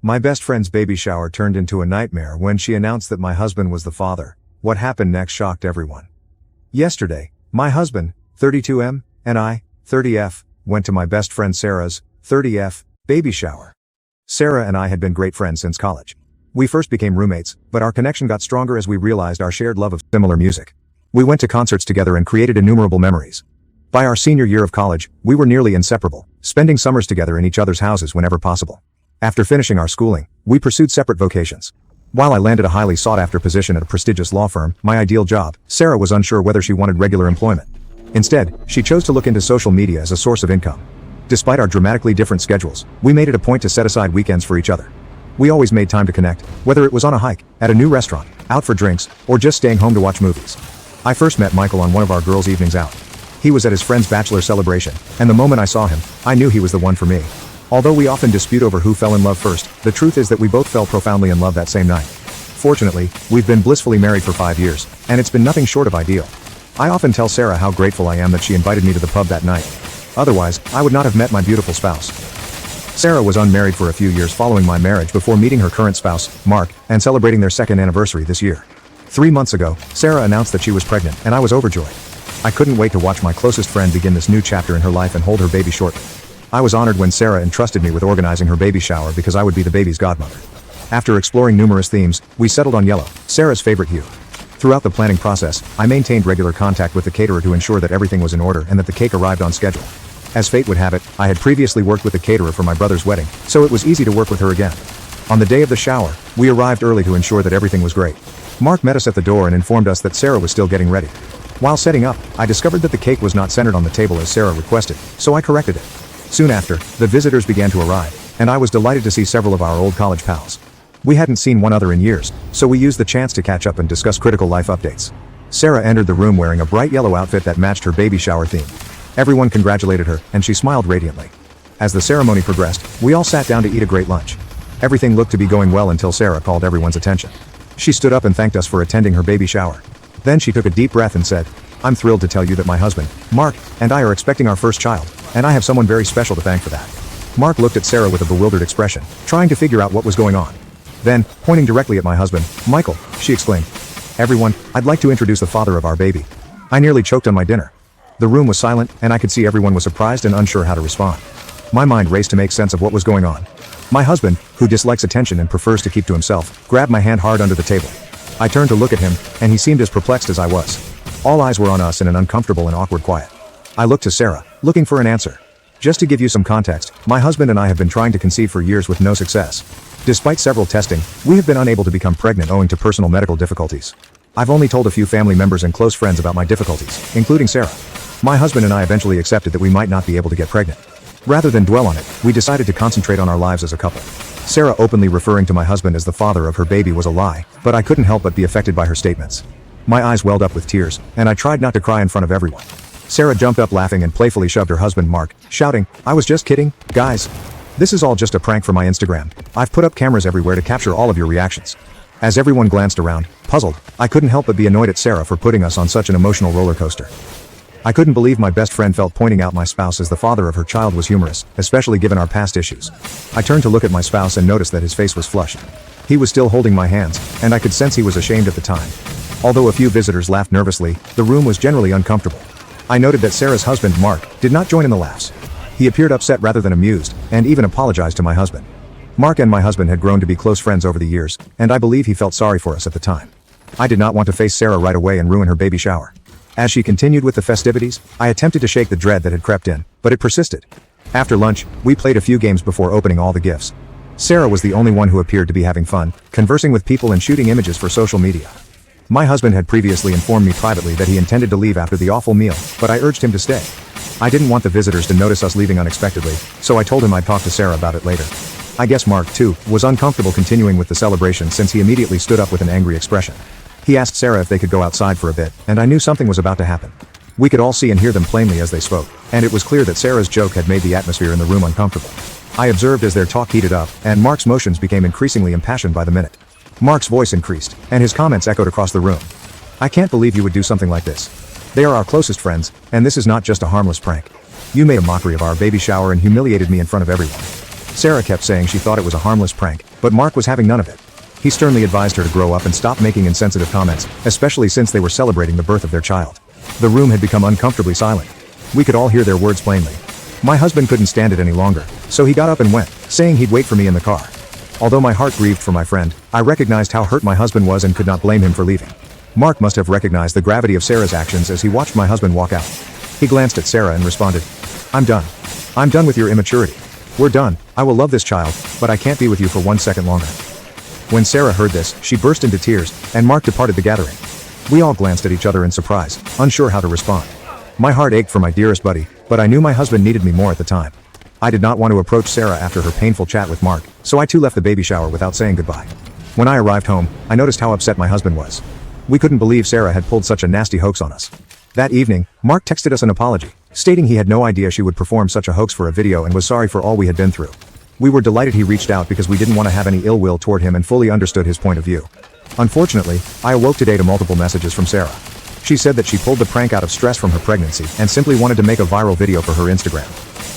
My best friend's baby shower turned into a nightmare when she announced that my husband was the father. What happened next shocked everyone. Yesterday, my husband, 32M, and I, 30F, went to my best friend Sarah's, 30F, baby shower. Sarah and I had been great friends since college. We first became roommates, but our connection got stronger as we realized our shared love of similar music. We went to concerts together and created innumerable memories. By our senior year of college, we were nearly inseparable, spending summers together in each other's houses whenever possible. After finishing our schooling, we pursued separate vocations. While I landed a highly sought-after position at a prestigious law firm, my ideal job, Sarah was unsure whether she wanted regular employment. Instead, she chose to look into social media as a source of income. Despite our dramatically different schedules, we made it a point to set aside weekends for each other. We always made time to connect, whether it was on a hike, at a new restaurant, out for drinks, or just staying home to watch movies. I first met Michael on one of our girls' evenings out. He was at his friend's bachelor celebration, and the moment I saw him, I knew he was the one for me. Although we often dispute over who fell in love first, the truth is that we both fell profoundly in love that same night. Fortunately, we've been blissfully married for 5 years, and it's been nothing short of ideal. I often tell Sarah how grateful I am that she invited me to the pub that night. Otherwise, I would not have met my beautiful spouse. Sarah was unmarried for a few years following my marriage before meeting her current spouse, Mark, and celebrating their second anniversary this year. 3 months ago, Sarah announced that she was pregnant, and I was overjoyed. I couldn't wait to watch my closest friend begin this new chapter in her life and hold her baby shortly. I was honored when Sarah entrusted me with organizing her baby shower because I would be the baby's godmother. After exploring numerous themes, we settled on yellow, Sarah's favorite hue. Throughout the planning process, I maintained regular contact with the caterer to ensure that everything was in order and that the cake arrived on schedule. As fate would have it, I had previously worked with the caterer for my brother's wedding, so it was easy to work with her again. On the day of the shower, we arrived early to ensure that everything was great. Mark met us at the door and informed us that Sarah was still getting ready. While setting up, I discovered that the cake was not centered on the table as Sarah requested, so I corrected it. Soon after, the visitors began to arrive, and I was delighted to see several of our old college pals. We hadn't seen one another in years, so we used the chance to catch up and discuss critical life updates. Sarah entered the room wearing a bright yellow outfit that matched her baby shower theme. Everyone congratulated her, and she smiled radiantly. As the ceremony progressed, we all sat down to eat a great lunch. Everything looked to be going well until Sarah called everyone's attention. She stood up and thanked us for attending her baby shower. Then she took a deep breath and said, "I'm thrilled to tell you that my husband, Mark, and I are expecting our first child, and I have someone very special to thank for that." Mark looked at Sarah with a bewildered expression, trying to figure out what was going on. Then, pointing directly at my husband, Michael, she exclaimed, "Everyone, I'd like to introduce the father of our baby." I nearly choked on my dinner. The room was silent, and I could see everyone was surprised and unsure how to respond. My mind raced to make sense of what was going on. My husband, who dislikes attention and prefers to keep to himself, grabbed my hand hard under the table. I turned to look at him, and he seemed as perplexed as I was. All eyes were on us in an uncomfortable and awkward quiet. I looked to Sarah, looking for an answer. Just to give you some context, my husband and I have been trying to conceive for years with no success. Despite several testing, we have been unable to become pregnant owing to personal medical difficulties. I've only told a few family members and close friends about my difficulties, including Sarah. My husband and I eventually accepted that we might not be able to get pregnant. Rather than dwell on it, we decided to concentrate on our lives as a couple. Sarah openly referring to my husband as the father of her baby was a lie, but I couldn't help but be affected by her statements. My eyes welled up with tears, and I tried not to cry in front of everyone. Sarah jumped up laughing and playfully shoved her husband Mark, shouting, "I was just kidding, guys. This is all just a prank for my Instagram. I've put up cameras everywhere to capture all of your reactions." As everyone glanced around, puzzled, I couldn't help but be annoyed at Sarah for putting us on such an emotional roller coaster. I couldn't believe my best friend felt pointing out my spouse as the father of her child was humorous, especially given our past issues. I turned to look at my spouse and noticed that his face was flushed. He was still holding my hands, and I could sense he was ashamed at the time. Although a few visitors laughed nervously, the room was generally uncomfortable. I noted that Sarah's husband, Mark, did not join in the laughs. He appeared upset rather than amused, and even apologized to my husband. Mark and my husband had grown to be close friends over the years, and I believe he felt sorry for us at the time. I did not want to face Sarah right away and ruin her baby shower. As she continued with the festivities, I attempted to shake the dread that had crept in, but it persisted. After lunch, we played a few games before opening all the gifts. Sarah was the only one who appeared to be having fun, conversing with people and shooting images for social media. My husband had previously informed me privately that he intended to leave after the awful meal, but I urged him to stay. I didn't want the visitors to notice us leaving unexpectedly, so I told him I'd talk to Sarah about it later. I guess Mark, too, was uncomfortable continuing with the celebration since he immediately stood up with an angry expression. He asked Sarah if they could go outside for a bit, and I knew something was about to happen. We could all see and hear them plainly as they spoke, and it was clear that Sarah's joke had made the atmosphere in the room uncomfortable. I observed as their talk heated up, and Mark's motions became increasingly impassioned by the minute. Mark's voice increased, and his comments echoed across the room. "I can't believe you would do something like this. They are our closest friends, and this is not just a harmless prank. You made a mockery of our baby shower and humiliated me in front of everyone." Sarah kept saying she thought it was a harmless prank, But Mark was having none of it. He sternly advised her to grow up and stop making insensitive comments, especially since they were celebrating the birth of their child. The room had become uncomfortably silent. We could all hear their words plainly. My husband couldn't stand it any longer, so he got up and went, saying he'd wait for me in the car. Although my heart grieved for my friend, I recognized how hurt my husband was and could not blame him for leaving. Mark must have recognized the gravity of Sarah's actions as he watched my husband walk out. He glanced at Sarah and responded, "I'm done. I'm done with your immaturity. We're done. I will love this child, but I can't be with you for 1 second longer." When Sarah heard this, she burst into tears, and Mark departed the gathering. We all glanced at each other in surprise, unsure how to respond. My heart ached for my dearest buddy, but I knew my husband needed me more at the time. I did not want to approach Sarah after her painful chat with Mark, so I too left the baby shower without saying goodbye. When I arrived home, I noticed how upset my husband was. We couldn't believe Sarah had pulled such a nasty hoax on us. That evening, Mark texted us an apology, stating he had no idea she would perform such a hoax for a video and was sorry for all we had been through. We were delighted he reached out because we didn't want to have any ill will toward him and fully understood his point of view. Unfortunately, I awoke today to multiple messages from Sarah. She said that she pulled the prank out of stress from her pregnancy and simply wanted to make a viral video for her Instagram.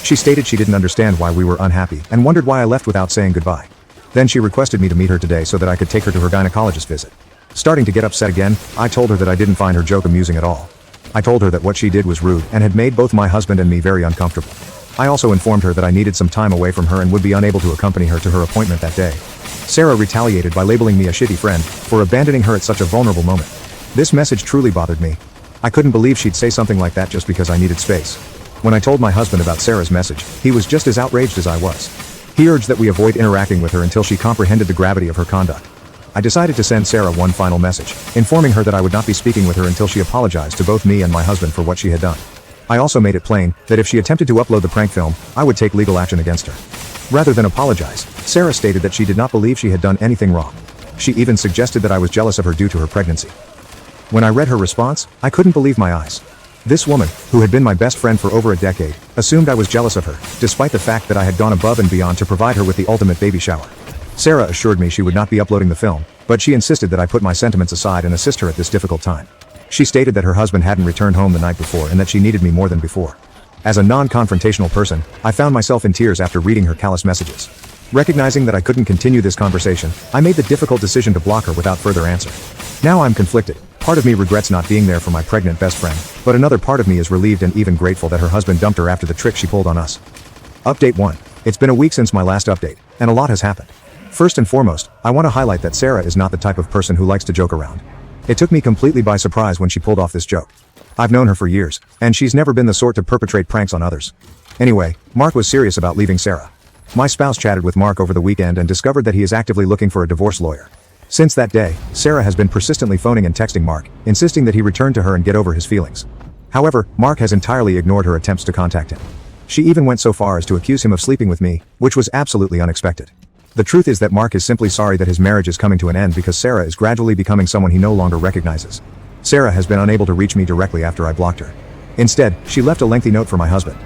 She stated she didn't understand why we were unhappy and wondered why I left without saying goodbye. Then she requested me to meet her today so that I could take her to her gynecologist visit. Starting to get upset again, I told her that I didn't find her joke amusing at all. I told her that what she did was rude and had made both my husband and me very uncomfortable. I also informed her that I needed some time away from her and would be unable to accompany her to her appointment that day. Sarah retaliated by labeling me a shitty friend for abandoning her at such a vulnerable moment. This message truly bothered me. I couldn't believe she'd say something like that just because I needed space. When I told my husband about Sarah's message, he was just as outraged as I was. He urged that we avoid interacting with her until she comprehended the gravity of her conduct. I decided to send Sarah one final message, informing her that I would not be speaking with her until she apologized to both me and my husband for what she had done. I also made it plain that if she attempted to upload the prank film, I would take legal action against her. Rather than apologize, Sarah stated that she did not believe she had done anything wrong. She even suggested that I was jealous of her due to her pregnancy. When I read her response, I couldn't believe my eyes. This woman, who had been my best friend for over a decade, assumed I was jealous of her, despite the fact that I had gone above and beyond to provide her with the ultimate baby shower. Sarah assured me she would not be uploading the film, but she insisted that I put my sentiments aside and assist her at this difficult time. She stated that her husband hadn't returned home the night before and that she needed me more than before. As a non-confrontational person, I found myself in tears after reading her callous messages. Recognizing that I couldn't continue this conversation, I made the difficult decision to block her without further answer. Now I'm conflicted. Part of me regrets not being there for my pregnant best friend, but another part of me is relieved and even grateful that her husband dumped her after the trick she pulled on us. Update 1. It's been a week since my last update, and a lot has happened. First and foremost, I want to highlight that Sarah is not the type of person who likes to joke around. It took me completely by surprise when she pulled off this joke. I've known her for years, and she's never been the sort to perpetrate pranks on others. Anyway, Mark was serious about leaving Sarah. My spouse chatted with Mark over the weekend and discovered that he is actively looking for a divorce lawyer. Since that day, Sarah has been persistently phoning and texting Mark, insisting that he return to her and get over his feelings. However, Mark has entirely ignored her attempts to contact him. She even went so far as to accuse him of sleeping with me, which was absolutely unexpected. The truth is that Mark is simply sorry that his marriage is coming to an end because Sarah is gradually becoming someone he no longer recognizes. Sarah has been unable to reach me directly after I blocked her. Instead, she left a lengthy note for my husband.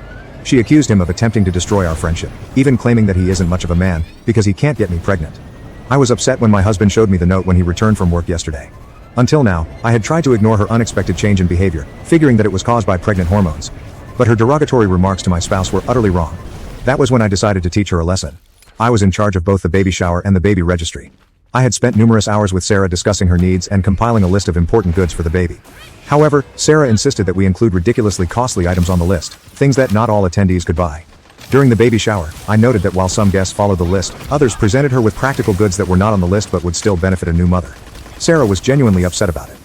She accused him of attempting to destroy our friendship, even claiming that he isn't much of a man, because he can't get me pregnant. I was upset when my husband showed me the note when he returned from work yesterday. Until now, I had tried to ignore her unexpected change in behavior, figuring that it was caused by pregnant hormones. But her derogatory remarks to my spouse were utterly wrong. That was when I decided to teach her a lesson. I was in charge of both the baby shower and the baby registry. I had spent numerous hours with Sarah discussing her needs and compiling a list of important goods for the baby. However, Sarah insisted that we include ridiculously costly items on the list, things that not all attendees could buy. During the baby shower, I noted that while some guests followed the list, others presented her with practical goods that were not on the list but would still benefit a new mother. Sarah was genuinely upset about it.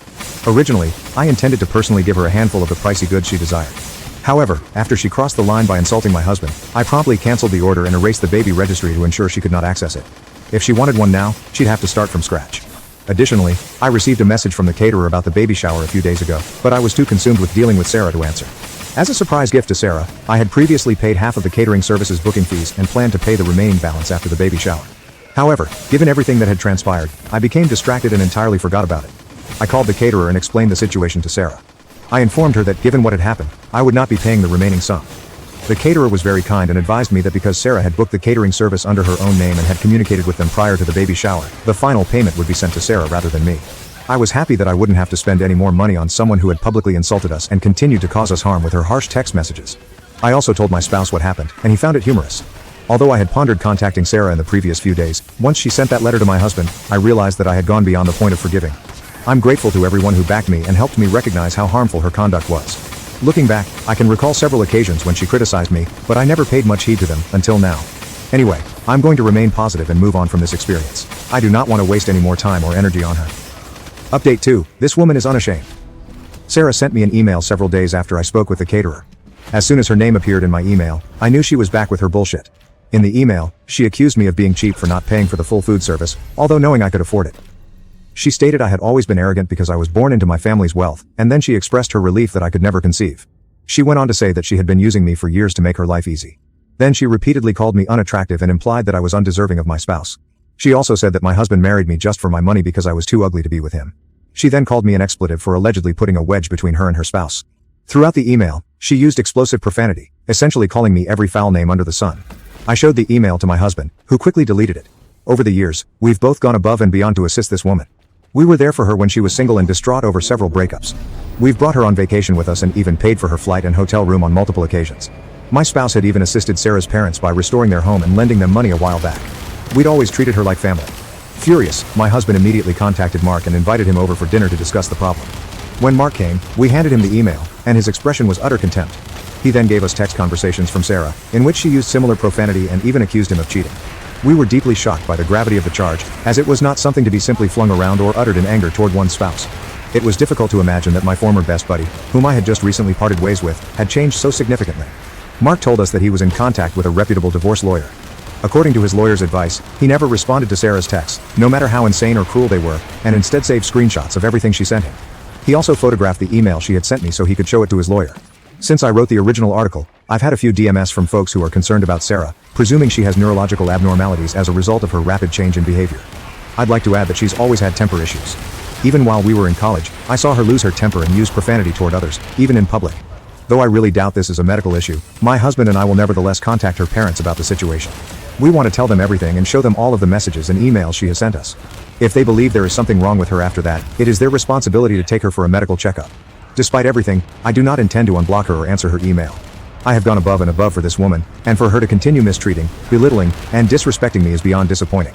Originally, I intended to personally give her a handful of the pricey goods she desired. However, after she crossed the line by insulting my husband, I promptly canceled the order and erased the baby registry to ensure she could not access it. If she wanted one now, she'd have to start from scratch. Additionally, I received a message from the caterer about the baby shower a few days ago, but I was too consumed with dealing with Sarah to answer. As a surprise gift to Sarah, I had previously paid half of the catering service's booking fees and planned to pay the remaining balance after the baby shower. However, given everything that had transpired, I became distracted and entirely forgot about it. I called the caterer and explained the situation to Sarah. I informed her that given what had happened, I would not be paying the remaining sum. The caterer was very kind and advised me that because Sarah had booked the catering service under her own name and had communicated with them prior to the baby shower, the final payment would be sent to Sarah rather than me. I was happy that I wouldn't have to spend any more money on someone who had publicly insulted us and continued to cause us harm with her harsh text messages. I also told my spouse what happened, and he found it humorous. Although I had pondered contacting Sarah in the previous few days, once she sent that letter to my husband, I realized that I had gone beyond the point of forgiving. I'm grateful to everyone who backed me and helped me recognize how harmful her conduct was. Looking back, I can recall several occasions when she criticized me, but I never paid much heed to them, until now. Anyway, I'm going to remain positive and move on from this experience. I do not want to waste any more time or energy on her. Update 2. This woman is unashamed. Sarah sent me an email several days after I spoke with the caterer. As soon as her name appeared in my email, I knew she was back with her bullshit. In the email, she accused me of being cheap for not paying for the full food service, although knowing I could afford it. She stated I had always been arrogant because I was born into my family's wealth, and then she expressed her relief that I could never conceive. She went on to say that she had been using me for years to make her life easy. Then she repeatedly called me unattractive and implied that I was undeserving of my spouse. She also said that my husband married me just for my money because I was too ugly to be with him. She then called me an expletive for allegedly putting a wedge between her and her spouse. Throughout the email, she used explosive profanity, essentially calling me every foul name under the sun. I showed the email to my husband, who quickly deleted it. Over the years, we've both gone above and beyond to assist this woman. We were there for her when she was single and distraught over several breakups. We've brought her on vacation with us and even paid for her flight and hotel room on multiple occasions. My spouse had even assisted Sarah's parents by restoring their home and lending them money a while back. We'd always treated her like family. Furious, my husband immediately contacted Mark and invited him over for dinner to discuss the problem. When Mark came, we handed him the email, and his expression was utter contempt. He then gave us text conversations from Sarah, in which she used similar profanity and even accused him of cheating. We were deeply shocked by the gravity of the charge, as it was not something to be simply flung around or uttered in anger toward one's spouse. It was difficult to imagine that my former best buddy, whom I had just recently parted ways with, had changed so significantly. Mark told us that he was in contact with a reputable divorce lawyer. According to his lawyer's advice, he never responded to Sarah's texts, no matter how insane or cruel they were, and instead saved screenshots of everything she sent him. He also photographed the email she had sent me so he could show it to his lawyer. Since I wrote the original article, I've had a few DMS from folks who are concerned about Sarah, presuming she has neurological abnormalities as a result of her rapid change in behavior. I'd like to add that she's always had temper issues. Even while we were in college, I saw her lose her temper and use profanity toward others, even in public. Though I really doubt this is a medical issue, my husband and I will nevertheless contact her parents about the situation. We want to tell them everything and show them all of the messages and emails she has sent us. If they believe there is something wrong with her after that, it is their responsibility to take her for a medical checkup. Despite everything, I do not intend to unblock her or answer her email. I have gone above and above for this woman, and for her to continue mistreating, belittling, and disrespecting me is beyond disappointing.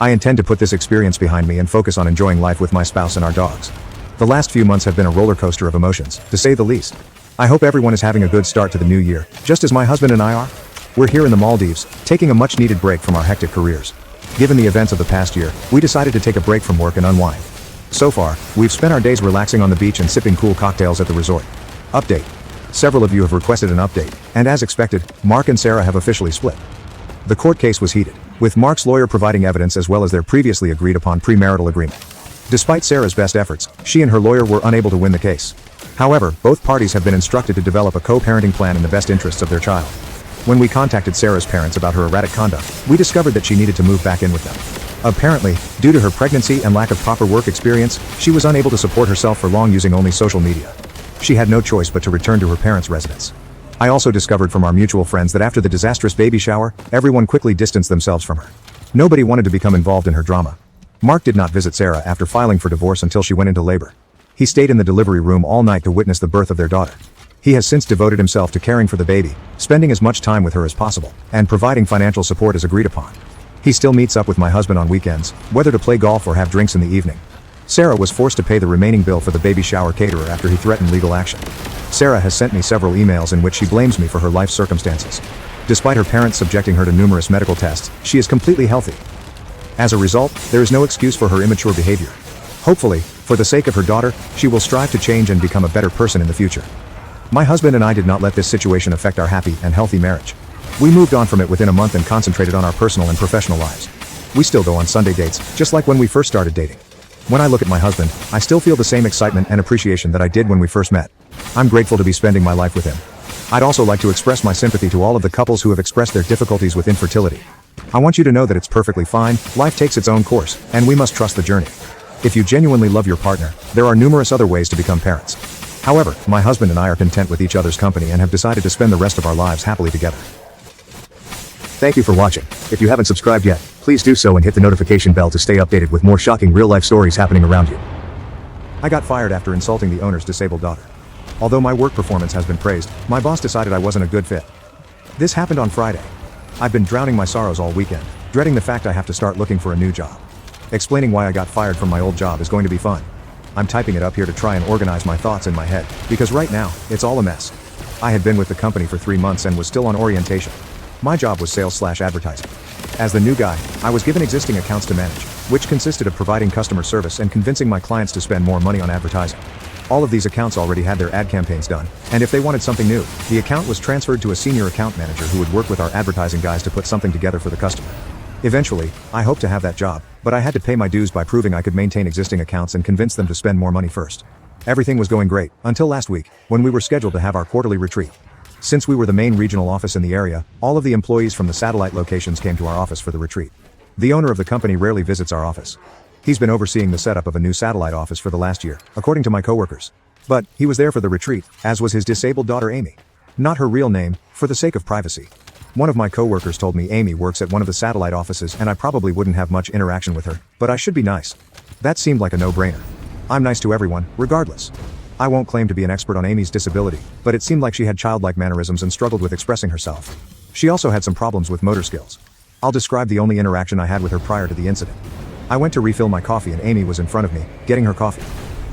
I intend to put this experience behind me and focus on enjoying life with my spouse and our dogs. The last few months have been a roller coaster of emotions, to say the least. I hope everyone is having a good start to the new year, just as my husband and I are. We're here in the Maldives, taking a much-needed break from our hectic careers. Given the events of the past year, we decided to take a break from work and unwind. So far, we've spent our days relaxing on the beach and sipping cool cocktails at the resort. Update. Several of you have requested an update, and as expected, Mark and Sarah have officially split. The court case was heated, with Mark's lawyer providing evidence as well as their previously agreed upon premarital agreement. Despite Sarah's best efforts, she and her lawyer were unable to win the case. However, both parties have been instructed to develop a co-parenting plan in the best interests of their child. When we contacted Sarah's parents about her erratic conduct, we discovered that she needed to move back in with them. Apparently, due to her pregnancy and lack of proper work experience, she was unable to support herself for long using only social media. She had no choice but to return to her parents' residence. I also discovered from our mutual friends that after the disastrous baby shower, everyone quickly distanced themselves from her. Nobody wanted to become involved in her drama. Mark did not visit Sarah after filing for divorce until she went into labor. He stayed in the delivery room all night to witness the birth of their daughter. He has since devoted himself to caring for the baby, spending as much time with her as possible, and providing financial support as agreed upon. He still meets up with my husband on weekends, whether to play golf or have drinks in the evening. Sarah was forced to pay the remaining bill for the baby shower caterer after he threatened legal action. Sarah has sent me several emails in which she blames me for her life circumstances. Despite her parents subjecting her to numerous medical tests, she is completely healthy. As a result, there is no excuse for her immature behavior. Hopefully, for the sake of her daughter, she will strive to change and become a better person in the future. My husband and I did not let this situation affect our happy and healthy marriage. We moved on from it within a month and concentrated on our personal and professional lives. We still go on Sunday dates, just like when we first started dating. When I look at my husband, I still feel the same excitement and appreciation that I did when we first met. I'm grateful to be spending my life with him. I'd also like to express my sympathy to all of the couples who have expressed their difficulties with infertility. I want you to know that it's perfectly fine, life takes its own course, and we must trust the journey. If you genuinely love your partner, there are numerous other ways to become parents. However, my husband and I are content with each other's company and have decided to spend the rest of our lives happily together. Thank you for watching. If you haven't subscribed yet, please do so and hit the notification bell to stay updated with more shocking real-life stories happening around you. I got fired after insulting the owner's disabled daughter. Although my work performance has been praised, my boss decided I wasn't a good fit. This happened on Friday. I've been drowning my sorrows all weekend, dreading the fact I have to start looking for a new job. Explaining why I got fired from my old job is going to be fun. I'm typing it up here to try and organize my thoughts in my head, because right now, it's all a mess. I had been with the company for 3 months and was still on orientation. My job was sales/advertising. As the new guy, I was given existing accounts to manage, which consisted of providing customer service and convincing my clients to spend more money on advertising. All of these accounts already had their ad campaigns done, and if they wanted something new, the account was transferred to a senior account manager who would work with our advertising guys to put something together for the customer. Eventually, I hoped to have that job, but I had to pay my dues by proving I could maintain existing accounts and convince them to spend more money first. Everything was going great, until last week, when we were scheduled to have our quarterly retreat. Since we were the main regional office in the area, all of the employees from the satellite locations came to our office for the retreat. The owner of the company rarely visits our office. He's been overseeing the setup of a new satellite office for the last year, according to my coworkers. But, he was there for the retreat, as was his disabled daughter Amy. Not her real name, for the sake of privacy. One of my coworkers told me Amy works at one of the satellite offices and I probably wouldn't have much interaction with her, but I should be nice. That seemed like a no-brainer. I'm nice to everyone, regardless. I won't claim to be an expert on Amy's disability, but it seemed like she had childlike mannerisms and struggled with expressing herself. She also had some problems with motor skills. I'll describe the only interaction I had with her prior to the incident. I went to refill my coffee and Amy was in front of me, getting her coffee.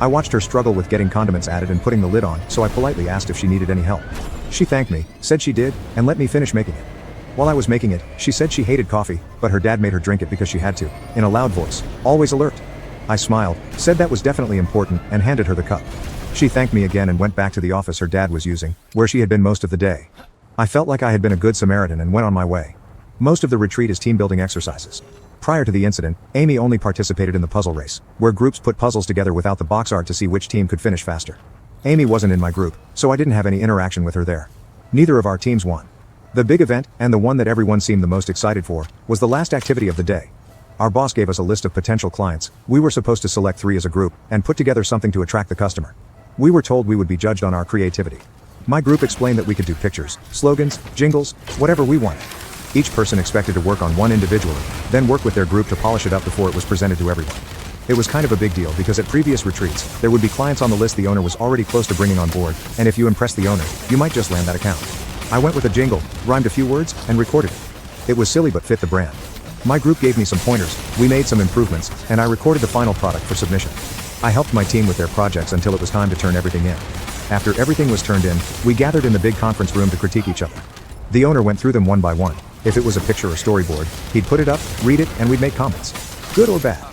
I watched her struggle with getting condiments added and putting the lid on, so I politely asked if she needed any help. She thanked me, said she did, and let me finish making it. While I was making it, she said she hated coffee, but her dad made her drink it because she had to, in a loud voice, always alert. I smiled, said that was definitely important, and handed her the cup. She thanked me again and went back to the office her dad was using, where she had been most of the day. I felt like I had been a good Samaritan and went on my way. Most of the retreat is team-building exercises. Prior to the incident, Amy only participated in the puzzle race, where groups put puzzles together without the box art to see which team could finish faster. Amy wasn't in my group, so I didn't have any interaction with her there. Neither of our teams won. The big event, and the one that everyone seemed the most excited for, was the last activity of the day. Our boss gave us a list of potential clients. We were supposed to select 3 as a group, and put together something to attract the customer. We were told we would be judged on our creativity. My group explained that we could do pictures, slogans, jingles, whatever we wanted. Each person expected to work on one individually, then work with their group to polish it up before it was presented to everyone. It was kind of a big deal because at previous retreats, there would be clients on the list the owner was already close to bringing on board, and if you impressed the owner, you might just land that account. I went with a jingle, rhymed a few words, and recorded it. It was silly but fit the brand. My group gave me some pointers, we made some improvements, and I recorded the final product for submission. I helped my team with their projects until it was time to turn everything in. After everything was turned in, we gathered in the big conference room to critique each other. The owner went through them one by one. If it was a picture or storyboard, he'd put it up, read it, and we'd make comments. Good or bad.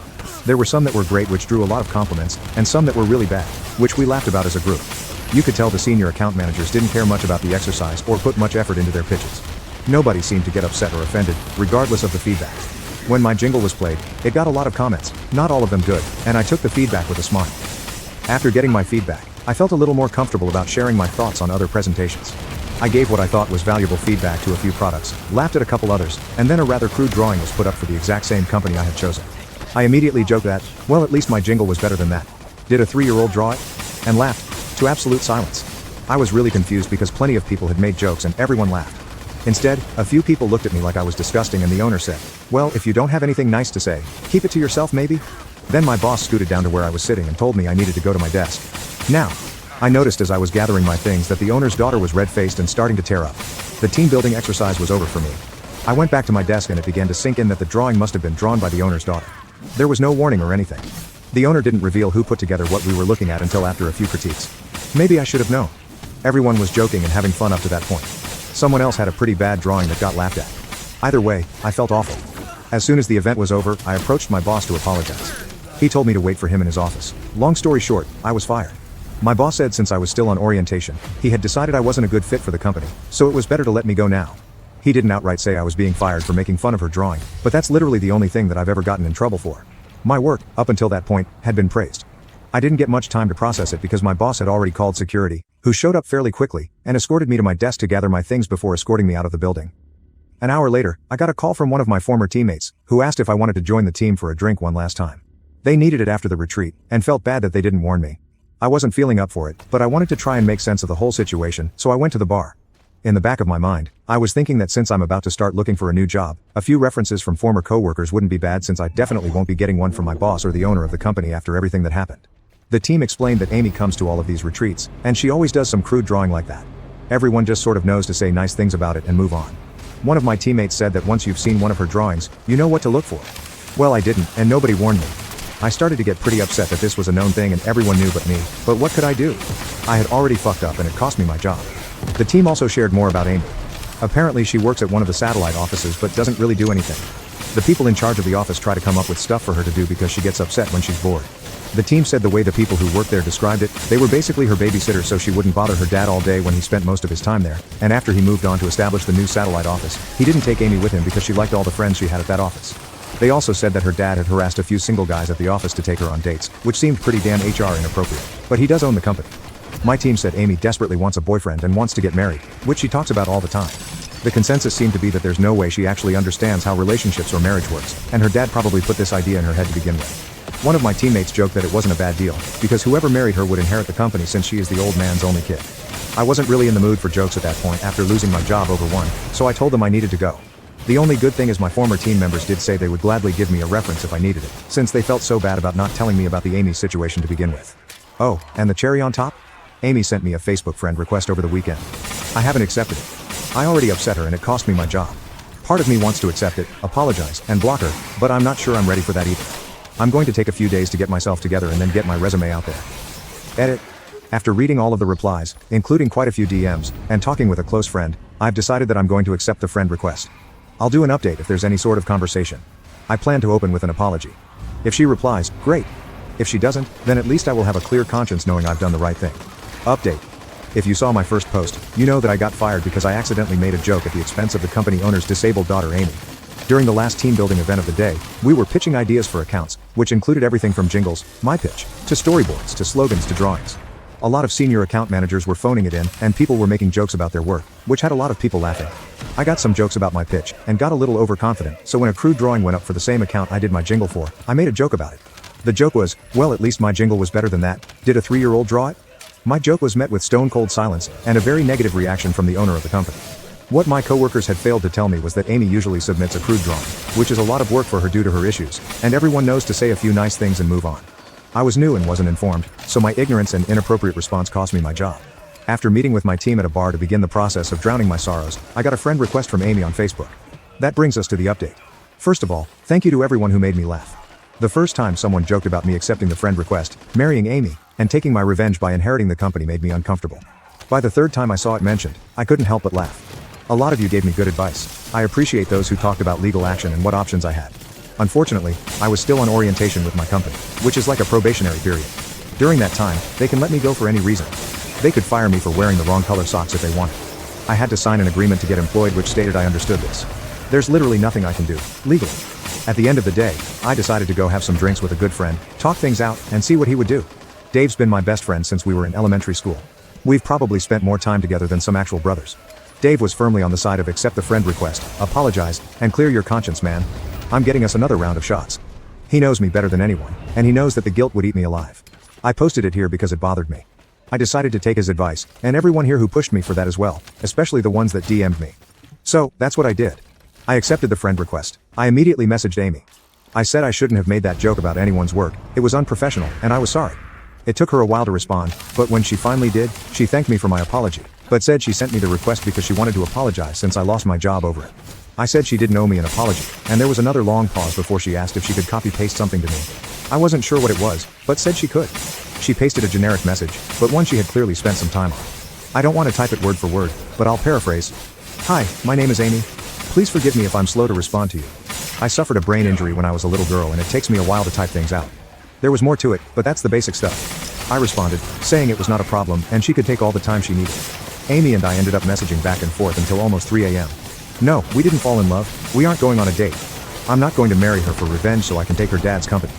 There were some that were great which drew a lot of compliments, and some that were really bad, which we laughed about as a group. You could tell the senior account managers didn't care much about the exercise or put much effort into their pitches. Nobody seemed to get upset or offended, regardless of the feedback. When my jingle was played, it got a lot of comments, not all of them good, and I took the feedback with a smile. After getting my feedback, I felt a little more comfortable about sharing my thoughts on other presentations. I gave what I thought was valuable feedback to a few products, laughed at a couple others, and then a rather crude drawing was put up for the exact same company I had chosen. I immediately joked that, well, at least my jingle was better than that. Did a 3-year-old draw it? And laughed, to absolute silence. I was really confused because plenty of people had made jokes and everyone laughed. Instead, a few people looked at me like I was disgusting and the owner said, well, if you don't have anything nice to say, keep it to yourself maybe? Then my boss scooted down to where I was sitting and told me I needed to go to my desk. Now, I noticed as I was gathering my things that the owner's daughter was red-faced and starting to tear up. The team-building exercise was over for me. I went back to my desk and it began to sink in that the drawing must have been drawn by the owner's daughter. There was no warning or anything. The owner didn't reveal who put together what we were looking at until after a few critiques. Maybe I should have known. Everyone was joking and having fun up to that point. Someone else had a pretty bad drawing that got laughed at. Either way, I felt awful. As soon as the event was over, I approached my boss to apologize. He told me to wait for him in his office. Long story short, I was fired. My boss said since I was still on orientation, he had decided I wasn't a good fit for the company, so it was better to let me go now. He didn't outright say I was being fired for making fun of her drawing, but that's literally the only thing that I've ever gotten in trouble for. My work, up until that point, had been praised. I didn't get much time to process it because my boss had already called security, who showed up fairly quickly, and escorted me to my desk to gather my things before escorting me out of the building. An hour later, I got a call from one of my former teammates, who asked if I wanted to join the team for a drink one last time. They needed it after the retreat, and felt bad that they didn't warn me. I wasn't feeling up for it, but I wanted to try and make sense of the whole situation, so I went to the bar. In the back of my mind, I was thinking that since I'm about to start looking for a new job, a few references from former coworkers wouldn't be bad since I definitely won't be getting one from my boss or the owner of the company after everything that happened. The team explained that Amy comes to all of these retreats, and she always does some crude drawing like that. Everyone just sort of knows to say nice things about it and move on. One of my teammates said that once you've seen one of her drawings, you know what to look for. Well, I didn't, and nobody warned me. I started to get pretty upset that this was a known thing and everyone knew but me, but what could I do? I had already fucked up and it cost me my job. The team also shared more about Amy. Apparently she works at one of the satellite offices but doesn't really do anything. The people in charge of the office try to come up with stuff for her to do because she gets upset when she's bored. The team said the way the people who work there described it, they were basically her babysitter so she wouldn't bother her dad all day when he spent most of his time there, and after he moved on to establish the new satellite office, he didn't take Amy with him because she liked all the friends she had at that office. They also said that her dad had harassed a few single guys at the office to take her on dates, which seemed pretty damn HR inappropriate. But he does own the company. My team said Amy desperately wants a boyfriend and wants to get married, which she talks about all the time. The consensus seemed to be that there's no way she actually understands how relationships or marriage works, and her dad probably put this idea in her head to begin with. One of my teammates joked that it wasn't a bad deal, because whoever married her would inherit the company since she is the old man's only kid. I wasn't really in the mood for jokes at that point after losing my job over one, so I told them I needed to go. The only good thing is my former team members did say they would gladly give me a reference if I needed it, since they felt so bad about not telling me about the Amy situation to begin with. Oh, and the cherry on top? Amy sent me a Facebook friend request over the weekend. I haven't accepted it. I already upset her and it cost me my job. Part of me wants to accept it, apologize, and block her, but I'm not sure I'm ready for that either. I'm going to take a few days to get myself together and then get my resume out there. Edit. After reading all of the replies, including quite a few DMs, and talking with a close friend, I've decided that I'm going to accept the friend request. I'll do an update if there's any sort of conversation. I plan to open with an apology. If she replies, great. If she doesn't, then at least I will have a clear conscience knowing I've done the right thing. Update. If you saw my first post, you know that I got fired because I accidentally made a joke at the expense of the company owner's disabled daughter Amy. During the last team building event of the day, we were pitching ideas for accounts, which included everything from jingles, my pitch, to storyboards to slogans to drawings. A lot of senior account managers were phoning it in, and people were making jokes about their work, which had a lot of people laughing. I got some jokes about my pitch, and got a little overconfident, so when a crude drawing went up for the same account I did my jingle for, I made a joke about it. The joke was, well, at least my jingle was better than that. Did a 3-year-old draw it? My joke was met with stone-cold silence, and a very negative reaction from the owner of the company. What my coworkers had failed to tell me was that Amy usually submits a crude drawing, which is a lot of work for her due to her issues, and everyone knows to say a few nice things and move on. I was new and wasn't informed, so my ignorance and inappropriate response cost me my job. After meeting with my team at a bar to begin the process of drowning my sorrows, I got a friend request from Amy on Facebook. That brings us to the update. First of all, thank you to everyone who made me laugh. The first time someone joked about me accepting the friend request, marrying Amy, and taking my revenge by inheriting the company made me uncomfortable. By the third time I saw it mentioned, I couldn't help but laugh. A lot of you gave me good advice. I appreciate those who talked about legal action and what options I had. Unfortunately, I was still on orientation with my company, which is like a probationary period. During that time, they can let me go for any reason. They could fire me for wearing the wrong color socks if they wanted. I had to sign an agreement to get employed which stated I understood this. There's literally nothing I can do, legally. At the end of the day, I decided to go have some drinks with a good friend, talk things out, and see what he would do. Dave's been my best friend since we were in elementary school. We've probably spent more time together than some actual brothers. Dave was firmly on the side of accept the friend request, apologize, and clear your conscience, man. I'm getting us another round of shots. He knows me better than anyone, and he knows that the guilt would eat me alive. I posted it here because it bothered me. I decided to take his advice, and everyone here who pushed me for that as well, especially the ones that DM'd me. So, that's what I did. I accepted the friend request. I immediately messaged Amy. I said I shouldn't have made that joke about anyone's work, it was unprofessional, and I was sorry. It took her a while to respond, but when she finally did, she thanked me for my apology, but said she sent me the request because she wanted to apologize since I lost my job over it. I said she didn't owe me an apology, and there was another long pause before she asked if she could copy-paste something to me. I wasn't sure what it was, but said she could. She pasted a generic message, but one she had clearly spent some time on. I don't want to type it word for word, but I'll paraphrase. Hi, my name is Amy. Please forgive me if I'm slow to respond to you. I suffered a brain injury when I was a little girl and it takes me a while to type things out. There was more to it, but that's the basic stuff. I responded, saying it was not a problem and she could take all the time she needed. Amy and I ended up messaging back and forth until almost 3 a.m. No, we didn't fall in love, we aren't going on a date. I'm not going to marry her for revenge so I can take her dad's company.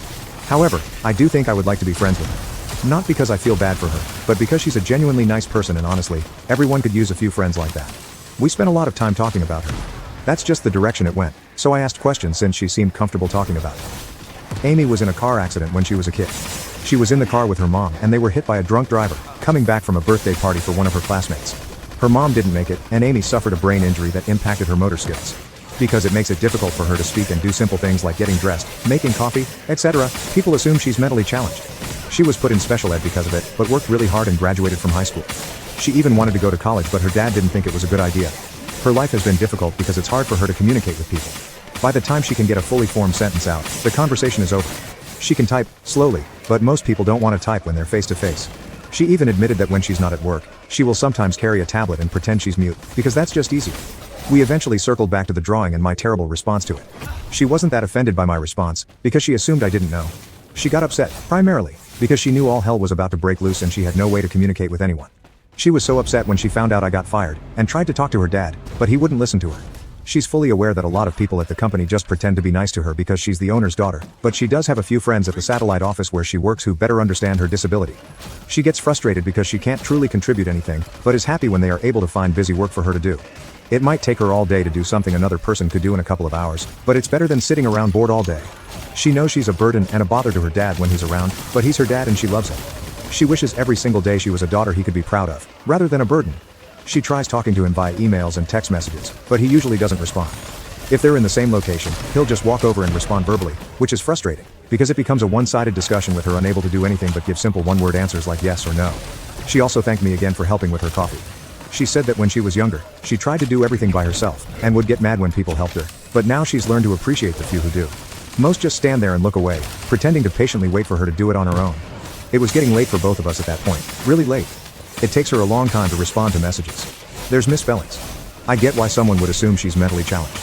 However, I do think I would like to be friends with her. Not because I feel bad for her, but because she's a genuinely nice person and honestly, everyone could use a few friends like that. We spent a lot of time talking about her. That's just the direction it went, so I asked questions since she seemed comfortable talking about it. Amy was in a car accident when she was a kid. She was in the car with her mom and they were hit by a drunk driver, coming back from a birthday party for one of her classmates. Her mom didn't make it, and Amy suffered a brain injury that impacted her motor skills. Because it makes it difficult for her to speak and do simple things like getting dressed, making coffee, etc., people assume she's mentally challenged. She was put in special ed because of it, but worked really hard and graduated from high school. She even wanted to go to college but her dad didn't think it was a good idea. Her life has been difficult because it's hard for her to communicate with people. By the time she can get a fully formed sentence out, the conversation is over. She can type, slowly, but most people don't want to type when they're face to face. She even admitted that when she's not at work, she will sometimes carry a tablet and pretend she's mute, because that's just easier. We eventually circled back to the drawing and my terrible response to it. She wasn't that offended by my response, because she assumed I didn't know. She got upset, primarily, because she knew all hell was about to break loose and she had no way to communicate with anyone. She was so upset when she found out I got fired, and tried to talk to her dad, but he wouldn't listen to her. She's fully aware that a lot of people at the company just pretend to be nice to her because she's the owner's daughter, but she does have a few friends at the satellite office where she works who better understand her disability. She gets frustrated because she can't truly contribute anything, but is happy when they are able to find busy work for her to do. It might take her all day to do something another person could do in a couple of hours, but it's better than sitting around bored all day. She knows she's a burden and a bother to her dad when he's around, but he's her dad and she loves him. She wishes every single day she was a daughter he could be proud of, rather than a burden. She tries talking to him via emails and text messages, but he usually doesn't respond. If they're in the same location, he'll just walk over and respond verbally, which is frustrating, because it becomes a one-sided discussion with her unable to do anything but give simple one-word answers like yes or no. She also thanked me again for helping with her coffee. She said that when she was younger, she tried to do everything by herself, and would get mad when people helped her, but now she's learned to appreciate the few who do. Most just stand there and look away, pretending to patiently wait for her to do it on her own. It was getting late for both of us at that point, really late. It takes her a long time to respond to messages. There's misspellings. I get why someone would assume she's mentally challenged.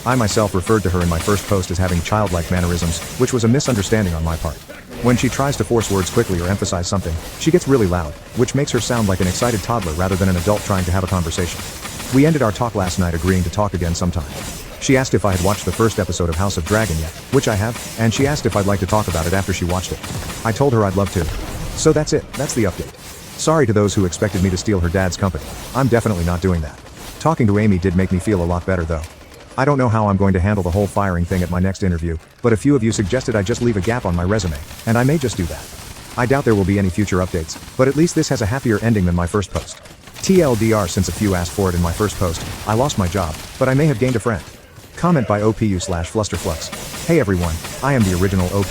I myself referred to her in my first post as having childlike mannerisms, which was a misunderstanding on my part. When she tries to force words quickly or emphasize something, she gets really loud, which makes her sound like an excited toddler rather than an adult trying to have a conversation. We ended our talk last night agreeing to talk again sometime. She asked if I had watched the first episode of House of Dragon yet, which I have, and she asked if I'd like to talk about it after she watched it. I told her I'd love to. So that's it, that's the update. Sorry to those who expected me to steal her dad's company. I'm definitely not doing that. Talking to Amy did make me feel a lot better though. I don't know how I'm going to handle the whole firing thing at my next interview, but a few of you suggested I just leave a gap on my resume, and I may just do that. I doubt there will be any future updates, but at least this has a happier ending than my first post. TLDR, since a few asked for it in my first post, I lost my job, but I may have gained a friend. Comment by OPU/Flusterflux. Hey everyone, I am the original OP.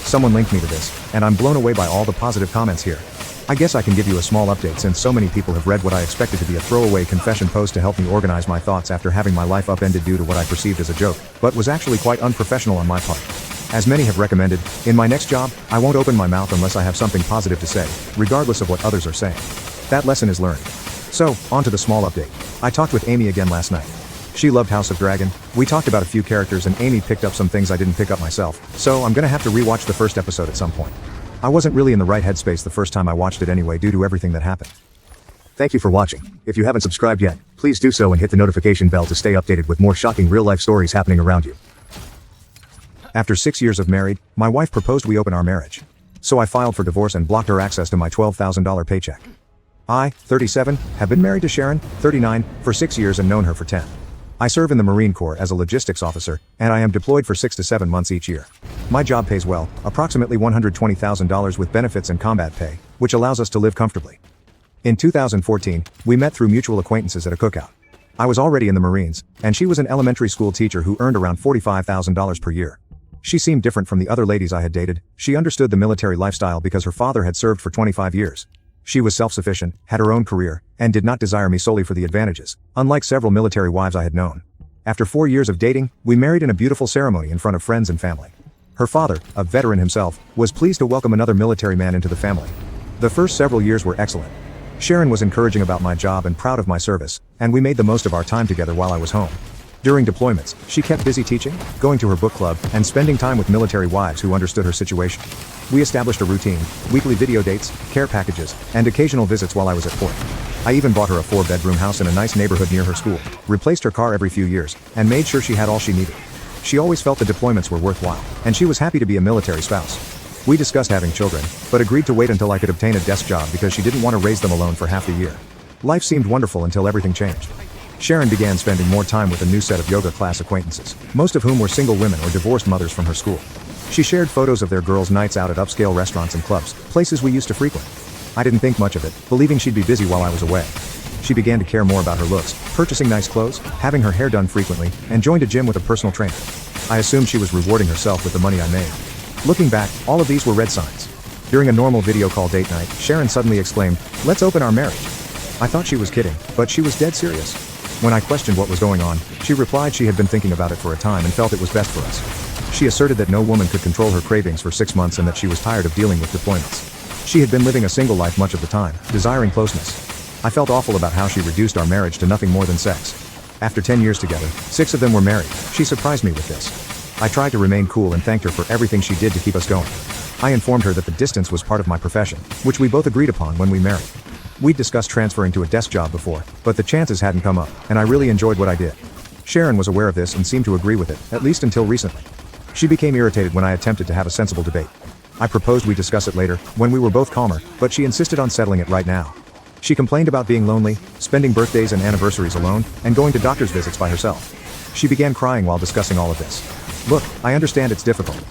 Someone linked me to this, and I'm blown away by all the positive comments here. I guess I can give you a small update since so many people have read what I expected to be a throwaway confession post to help me organize my thoughts after having my life upended due to what I perceived as a joke, but was actually quite unprofessional on my part. As many have recommended, in my next job, I won't open my mouth unless I have something positive to say, regardless of what others are saying. That lesson is learned. So, on to the small update. I talked with Amy again last night. She loved House of Dragon. We talked about a few characters and Amy picked up some things I didn't pick up myself, so I'm gonna have to rewatch the first episode at some point. I wasn't really in the right headspace the first time I watched it anyway due to everything that happened. Thank you for watching. If you haven't subscribed yet, please do so and hit the notification bell to stay updated with more shocking real-life stories happening around you. After 6 years of married, my wife proposed we open our marriage. So I filed for divorce and blocked her access to my $12,000 paycheck. I, 37, have been married to Sharon, 39, for 6 years and known her for 10. I serve in the Marine Corps as a logistics officer, and I am deployed for 6 to 7 months each year. My job pays well, approximately $120,000 with benefits and combat pay, which allows us to live comfortably. In 2014, we met through mutual acquaintances at a cookout. I was already in the Marines, and she was an elementary school teacher who earned around $45,000 per year. She seemed different from the other ladies I had dated. She understood the military lifestyle because her father had served for 25 years. She was self-sufficient, had her own career, and did not desire me solely for the advantages, unlike several military wives I had known. After 4 years of dating, we married in a beautiful ceremony in front of friends and family. Her father, a veteran himself, was pleased to welcome another military man into the family. The first several years were excellent. Sharon was encouraging about my job and proud of my service, and we made the most of our time together while I was home. During deployments, she kept busy teaching, going to her book club, and spending time with military wives who understood her situation. We established a routine, weekly video dates, care packages, and occasional visits while I was at port. I even bought her a 4-bedroom house in a nice neighborhood near her school, replaced her car every few years, and made sure she had all she needed. She always felt the deployments were worthwhile, and she was happy to be a military spouse. We discussed having children, but agreed to wait until I could obtain a desk job because she didn't want to raise them alone for half the year. Life seemed wonderful until everything changed. Sharon began spending more time with a new set of yoga class acquaintances, most of whom were single women or divorced mothers from her school. She shared photos of their girls' nights out at upscale restaurants and clubs, places we used to frequent. I didn't think much of it, believing she'd be busy while I was away. She began to care more about her looks, purchasing nice clothes, having her hair done frequently, and joined a gym with a personal trainer. I assumed she was rewarding herself with the money I made. Looking back, all of these were red signs. During a normal video call date night, Sharon suddenly exclaimed, "Let's open our marriage." I thought she was kidding, but she was dead serious. When I questioned what was going on, she replied she had been thinking about it for a time and felt it was best for us. She asserted that no woman could control her cravings for 6 months and that she was tired of dealing with deployments. She had been living a single life much of the time, desiring closeness. I felt awful about how she reduced our marriage to nothing more than sex. After 10 years together, 6 of them were married. She surprised me with this. I tried to remain cool and thanked her for everything she did to keep us going. I informed her that the distance was part of my profession, which we both agreed upon when we married. We'd discussed transferring to a desk job before, but the chances hadn't come up, and I really enjoyed what I did. Sharon was aware of this and seemed to agree with it, at least until recently. She became irritated when I attempted to have a sensible debate. I proposed we discuss it later, when we were both calmer, but she insisted on settling it right now. She complained about being lonely, spending birthdays and anniversaries alone, and going to doctor's visits by herself. She began crying while discussing all of this. Look, I understand it's difficult.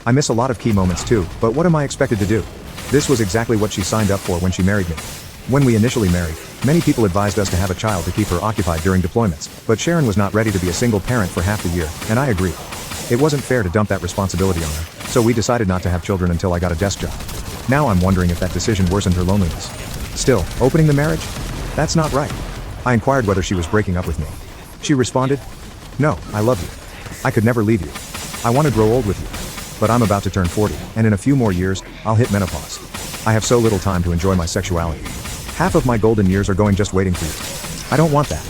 I miss a lot of key moments too, but what am I expected to do? This was exactly what she signed up for when she married me. When we initially married, many people advised us to have a child to keep her occupied during deployments, but Sharon was not ready to be a single parent for half the year, and I agreed. It wasn't fair to dump that responsibility on her, so we decided not to have children until I got a desk job. Now I'm wondering if that decision worsened her loneliness. Still, opening the marriage? That's not right. I inquired whether she was breaking up with me. She responded, "No, I love you. I could never leave you. I want to grow old with you. But I'm about to turn 40, and in a few more years, I'll hit menopause. I have so little time to enjoy my sexuality. Half of my golden years are going just waiting for you. I don't want that.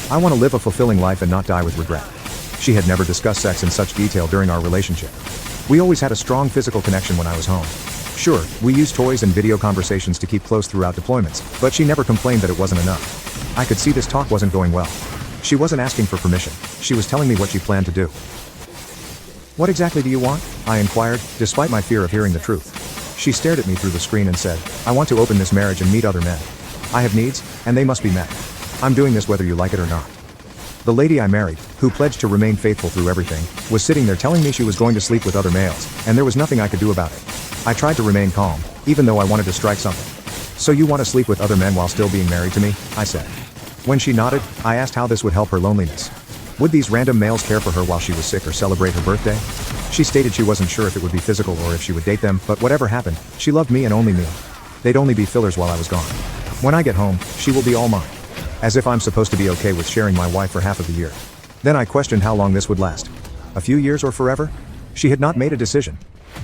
I want to live a fulfilling life and not die with regret." She had never discussed sex in such detail during our relationship. We always had a strong physical connection when I was home. Sure, we used toys and video conversations to keep close throughout deployments, but she never complained that it wasn't enough. I could see this talk wasn't going well. She wasn't asking for permission, she was telling me what she planned to do. "What exactly do you want?" I inquired, despite my fear of hearing the truth. She stared at me through the screen and said, "I want to open this marriage and meet other men. I have needs, and they must be met. I'm doing this whether you like it or not." The lady I married, who pledged to remain faithful through everything, was sitting there telling me she was going to sleep with other males, and there was nothing I could do about it. I tried to remain calm, even though I wanted to strike something. "So you want to sleep with other men while still being married to me?" I said. When she nodded, I asked how this would help her loneliness. Would these random males care for her while she was sick or celebrate her birthday? She stated she wasn't sure if it would be physical or if she would date them, but whatever happened, she loved me and only me. They'd only be fillers while I was gone. When I get home, she will be all mine. As if I'm supposed to be okay with sharing my wife for half of the year. Then I questioned how long this would last. A few years or forever? She had not made a decision.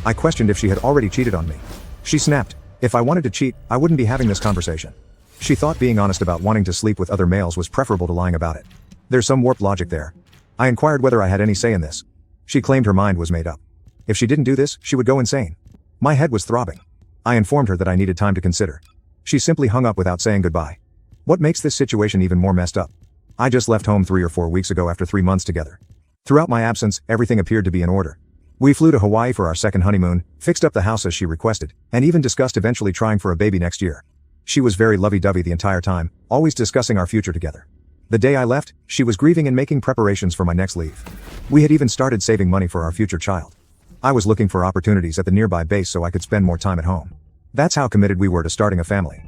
I questioned if she had already cheated on me. She snapped, "If I wanted to cheat, I wouldn't be having this conversation." She thought being honest about wanting to sleep with other males was preferable to lying about it. There's some warped logic there. I inquired whether I had any say in this. She claimed her mind was made up. If she didn't do this, she would go insane. My head was throbbing. I informed her that I needed time to consider. She simply hung up without saying goodbye. What makes this situation even more messed up? I just left home 3 or 4 weeks ago after 3 months together. Throughout my absence, everything appeared to be in order. We flew to Hawaii for our second honeymoon, fixed up the house as she requested, and even discussed eventually trying for a baby next year. She was very lovey-dovey the entire time, always discussing our future together. The day I left, she was grieving and making preparations for my next leave. We had even started saving money for our future child. I was looking for opportunities at the nearby base so I could spend more time at home. That's how committed we were to starting a family.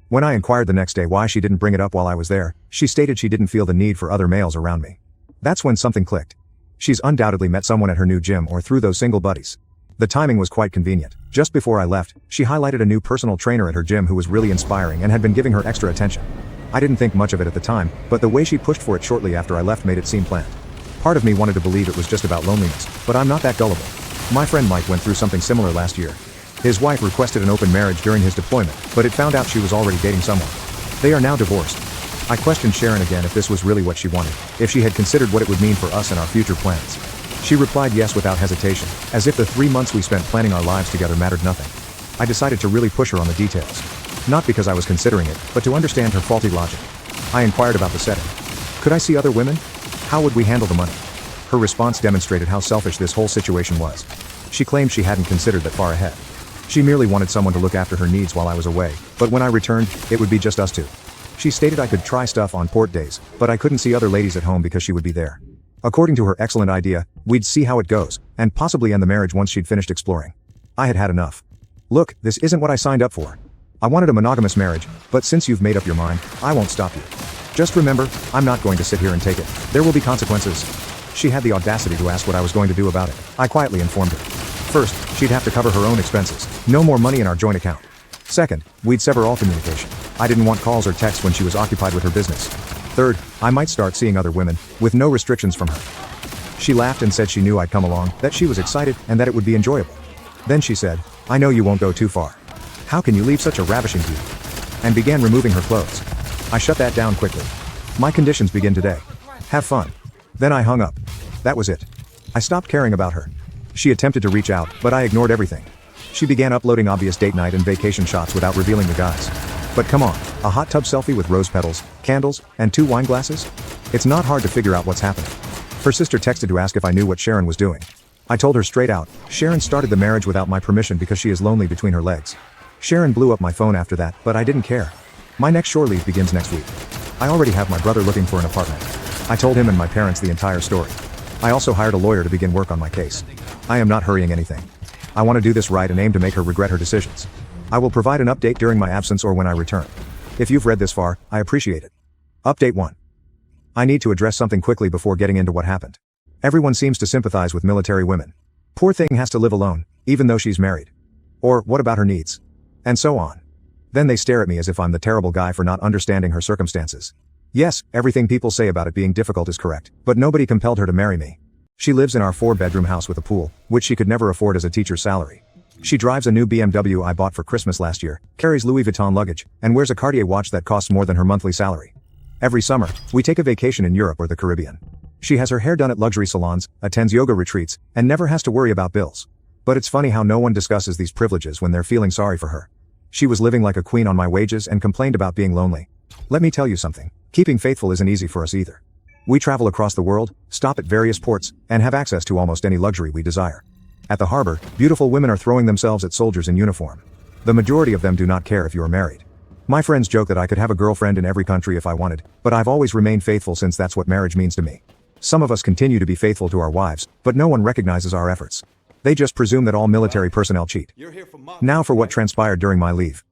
When I inquired the next day why she didn't bring it up while I was there, she stated she didn't feel the need for other males around me. That's when something clicked. She's undoubtedly met someone at her new gym or through those single buddies. The timing was quite convenient. Just before I left, she highlighted a new personal trainer at her gym who was really inspiring and had been giving her extra attention. I didn't think much of it at the time, but the way she pushed for it shortly after I left made it seem planned. Part of me wanted to believe it was just about loneliness, but I'm not that gullible. My friend Mike went through something similar last year. His wife requested an open marriage during his deployment, but it found out she was already dating someone. They are now divorced. I questioned Sharon again if this was really what she wanted, if she had considered what it would mean for us and our future plans. She replied yes without hesitation, as if the 3 months we spent planning our lives together mattered nothing. I decided to really push her on the details. Not because I was considering it, but to understand her faulty logic. I inquired about the setting. Could I see other women? How would we handle the money? Her response demonstrated how selfish this whole situation was. She claimed she hadn't considered that far ahead. She merely wanted someone to look after her needs while I was away, but when I returned, it would be just us two. She stated I could try stuff on port days, but I couldn't see other ladies at home because she would be there. According to her excellent idea, we'd see how it goes, and possibly end the marriage once she'd finished exploring. I had had enough. Look, this isn't what I signed up for. I wanted a monogamous marriage, but since you've made up your mind, I won't stop you. Just remember, I'm not going to sit here and take it. There will be consequences. She had the audacity to ask what I was going to do about it. I quietly informed her. First, she'd have to cover her own expenses. No more money in our joint account. Second, we'd sever all communication. I didn't want calls or texts when she was occupied with her business. Third, I might start seeing other women, with no restrictions from her. She laughed and said she knew I'd come along, that she was excited, and that it would be enjoyable. Then she said, I know you won't go too far. How can you leave such a ravishing beauty? And began removing her clothes. I shut that down quickly. My conditions begin today. Have fun. Then I hung up. That was it. I stopped caring about her. She attempted to reach out, but I ignored everything. She began uploading obvious date night and vacation shots without revealing the guys. But come on, a hot tub selfie with rose petals, candles, and 2 wine glasses? It's not hard to figure out what's happening. Her sister texted to ask if I knew what Sharon was doing. I told her straight out, Sharon started the marriage without my permission because she is lonely between her legs. Sharon blew up my phone after that, but I didn't care. My next shore leave begins next week. I already have my brother looking for an apartment. I told him and my parents the entire story. I also hired a lawyer to begin work on my case. I am not hurrying anything. I want to do this right and aim to make her regret her decisions. I will provide an update during my absence or when I return. If you've read this far, I appreciate it. Update 1. I need to address something quickly before getting into what happened. Everyone seems to sympathize with military women. Poor thing has to live alone, even though she's married. Or, what about her needs? And so on. Then they stare at me as if I'm the terrible guy for not understanding her circumstances. Yes, everything people say about it being difficult is correct, but nobody compelled her to marry me. She lives in our 4-bedroom house with a pool, which she could never afford as a teacher's salary. She drives a new BMW I bought for Christmas last year, carries Louis Vuitton luggage, and wears a Cartier watch that costs more than her monthly salary. Every summer, we take a vacation in Europe or the Caribbean. She has her hair done at luxury salons, attends yoga retreats, and never has to worry about bills. But it's funny how no one discusses these privileges when they're feeling sorry for her. She was living like a queen on my wages and complained about being lonely. Let me tell you something, keeping faithful isn't easy for us either. We travel across the world, stop at various ports, and have access to almost any luxury we desire. At the harbor, beautiful women are throwing themselves at soldiers in uniform. The majority of them do not care if you are married. My friends joke that I could have a girlfriend in every country if I wanted, but I've always remained faithful since that's what marriage means to me. Some of us continue to be faithful to our wives, but no one recognizes our efforts. They just presume that all military personnel cheat. Now for what transpired during my leave.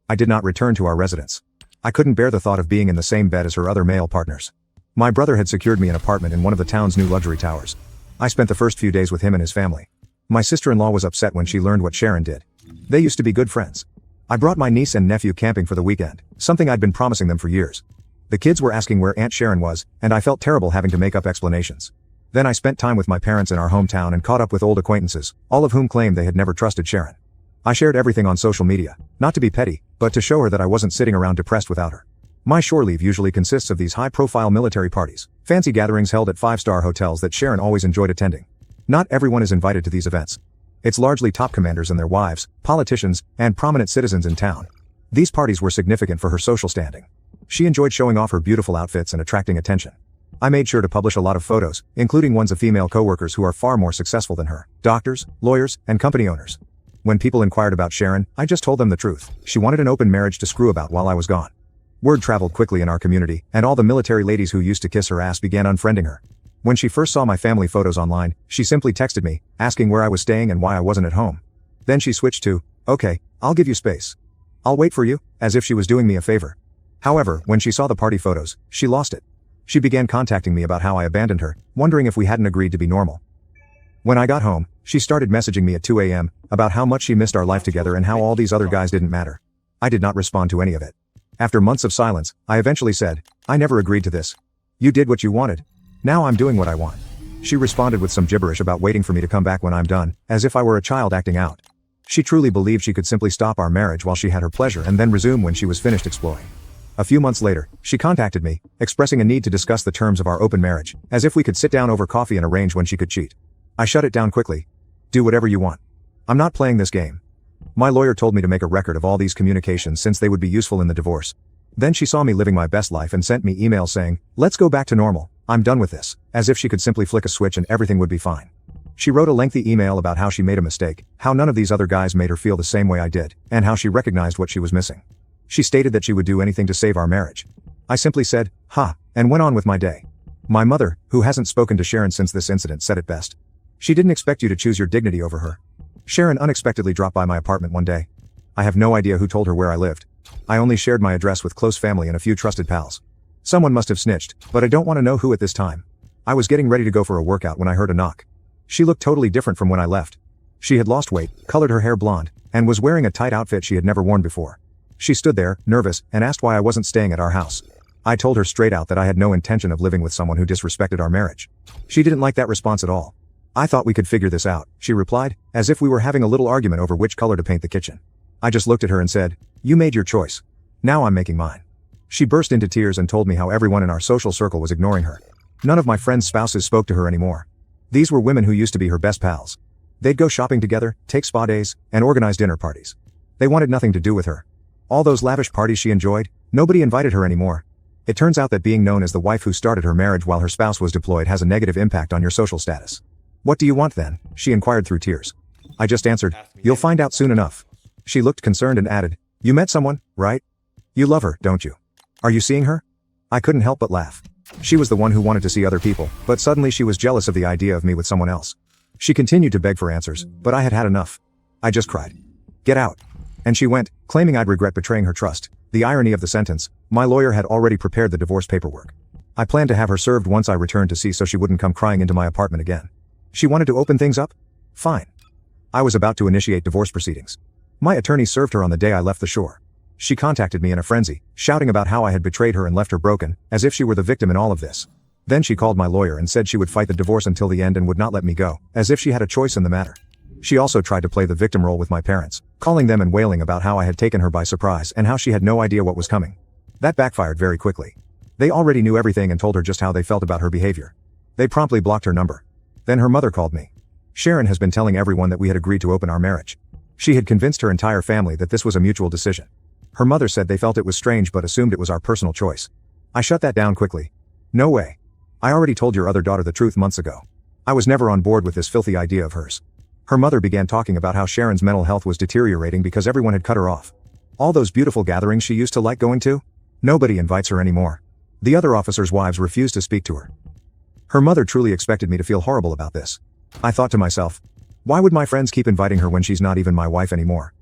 I did not return to our residence. I couldn't bear the thought of being in the same bed as her other male partners. My brother had secured me an apartment in one of the town's new luxury towers. I spent the first few days with him and his family. My sister-in-law was upset when she learned what Sharon did. They used to be good friends. I brought my niece and nephew camping for the weekend, something I'd been promising them for years. The kids were asking where Aunt Sharon was, and I felt terrible having to make up explanations. Then I spent time with my parents in our hometown and caught up with old acquaintances, all of whom claimed they had never trusted Sharon. I shared everything on social media, not to be petty, but to show her that I wasn't sitting around depressed without her. My shore leave usually consists of these high-profile military parties, fancy gatherings held at 5-star hotels that Sharon always enjoyed attending. Not everyone is invited to these events. It's largely top commanders and their wives, politicians, and prominent citizens in town. These parties were significant for her social standing. She enjoyed showing off her beautiful outfits and attracting attention. I made sure to publish a lot of photos, including ones of female coworkers who are far more successful than her, doctors, lawyers, and company owners. When people inquired about Sharon, I just told them the truth. She wanted an open marriage to screw about while I was gone. Word traveled quickly in our community, and all the military ladies who used to kiss her ass began unfriending her. When she first saw my family photos online, she simply texted me, asking where I was staying and why I wasn't at home. Then she switched to, okay, I'll give you space. I'll wait for you, as if she was doing me a favor. However, when she saw the party photos, she lost it. She began contacting me about how I abandoned her, wondering if we hadn't agreed to be normal. When I got home, she started messaging me at 2 a.m. about how much she missed our life together and how all these other guys didn't matter. I did not respond to any of it. After months of silence, I eventually said, I never agreed to this. You did what you wanted. Now I'm doing what I want. She responded with some gibberish about waiting for me to come back when I'm done, as if I were a child acting out. She truly believed she could simply stop our marriage while she had her pleasure and then resume when she was finished exploring. A few months later, she contacted me, expressing a need to discuss the terms of our open marriage, as if we could sit down over coffee and arrange when she could cheat. I shut it down quickly. Do whatever you want. I'm not playing this game. My lawyer told me to make a record of all these communications since they would be useful in the divorce. Then she saw me living my best life and sent me emails saying, let's go back to normal, I'm done with this, as if she could simply flick a switch and everything would be fine. She wrote a lengthy email about how she made a mistake, how none of these other guys made her feel the same way I did, and how she recognized what she was missing. She stated that she would do anything to save our marriage. I simply said, and went on with my day. My mother, who hasn't spoken to Sharon since this incident, said it best. She didn't expect you to choose your dignity over her. Sharon unexpectedly dropped by my apartment one day. I have no idea who told her where I lived. I only shared my address with close family and a few trusted pals. Someone must have snitched, but I don't want to know who at this time. I was getting ready to go for a workout when I heard a knock. She looked totally different from when I left. She had lost weight, colored her hair blonde, and was wearing a tight outfit she had never worn before. She stood there, nervous, and asked why I wasn't staying at our house. I told her straight out that I had no intention of living with someone who disrespected our marriage. She didn't like that response at all. I thought we could figure this out, she replied, as if we were having a little argument over which color to paint the kitchen. I just looked at her and said, "You made your choice. Now I'm making mine." She burst into tears and told me how everyone in our social circle was ignoring her. None of my friends' spouses spoke to her anymore. These were women who used to be her best pals. They'd go shopping together, take spa days, and organize dinner parties. They wanted nothing to do with her. All those lavish parties she enjoyed, nobody invited her anymore. It turns out that being known as the wife who started her marriage while her spouse was deployed has a negative impact on your social status. "What do you want then?" she inquired through tears. I just answered, "You'll find out soon enough." She looked concerned and added, "You met someone, right? You love her, don't you? Are you seeing her?" I couldn't help but laugh. She was the one who wanted to see other people, but suddenly she was jealous of the idea of me with someone else. She continued to beg for answers, but I had had enough. I just cried. "Get out." And she went, claiming I'd regret betraying her trust. The irony of the sentence, my lawyer had already prepared the divorce paperwork. I planned to have her served once I returned to see so she wouldn't come crying into my apartment again. She wanted to open things up? Fine. I was about to initiate divorce proceedings. My attorney served her on the day I left the shore. She contacted me in a frenzy, shouting about how I had betrayed her and left her broken, as if she were the victim in all of this. Then she called my lawyer and said she would fight the divorce until the end and would not let me go, as if she had a choice in the matter. She also tried to play the victim role with my parents, calling them and wailing about how I had taken her by surprise and how she had no idea what was coming. That backfired very quickly. They already knew everything and told her just how they felt about her behavior. They promptly blocked her number. Then her mother called me. Sharon has been telling everyone that we had agreed to open our marriage. She had convinced her entire family that this was a mutual decision. Her mother said they felt it was strange but assumed it was our personal choice. I shut that down quickly. No way. I already told your other daughter the truth months ago. I was never on board with this filthy idea of hers. Her mother began talking about how Sharon's mental health was deteriorating because everyone had cut her off. All those beautiful gatherings she used to like going to? Nobody invites her anymore. The other officers' wives refuse to speak to her. Her mother truly expected me to feel horrible about this. I thought to myself, why would my friends keep inviting her when she's not even my wife anymore?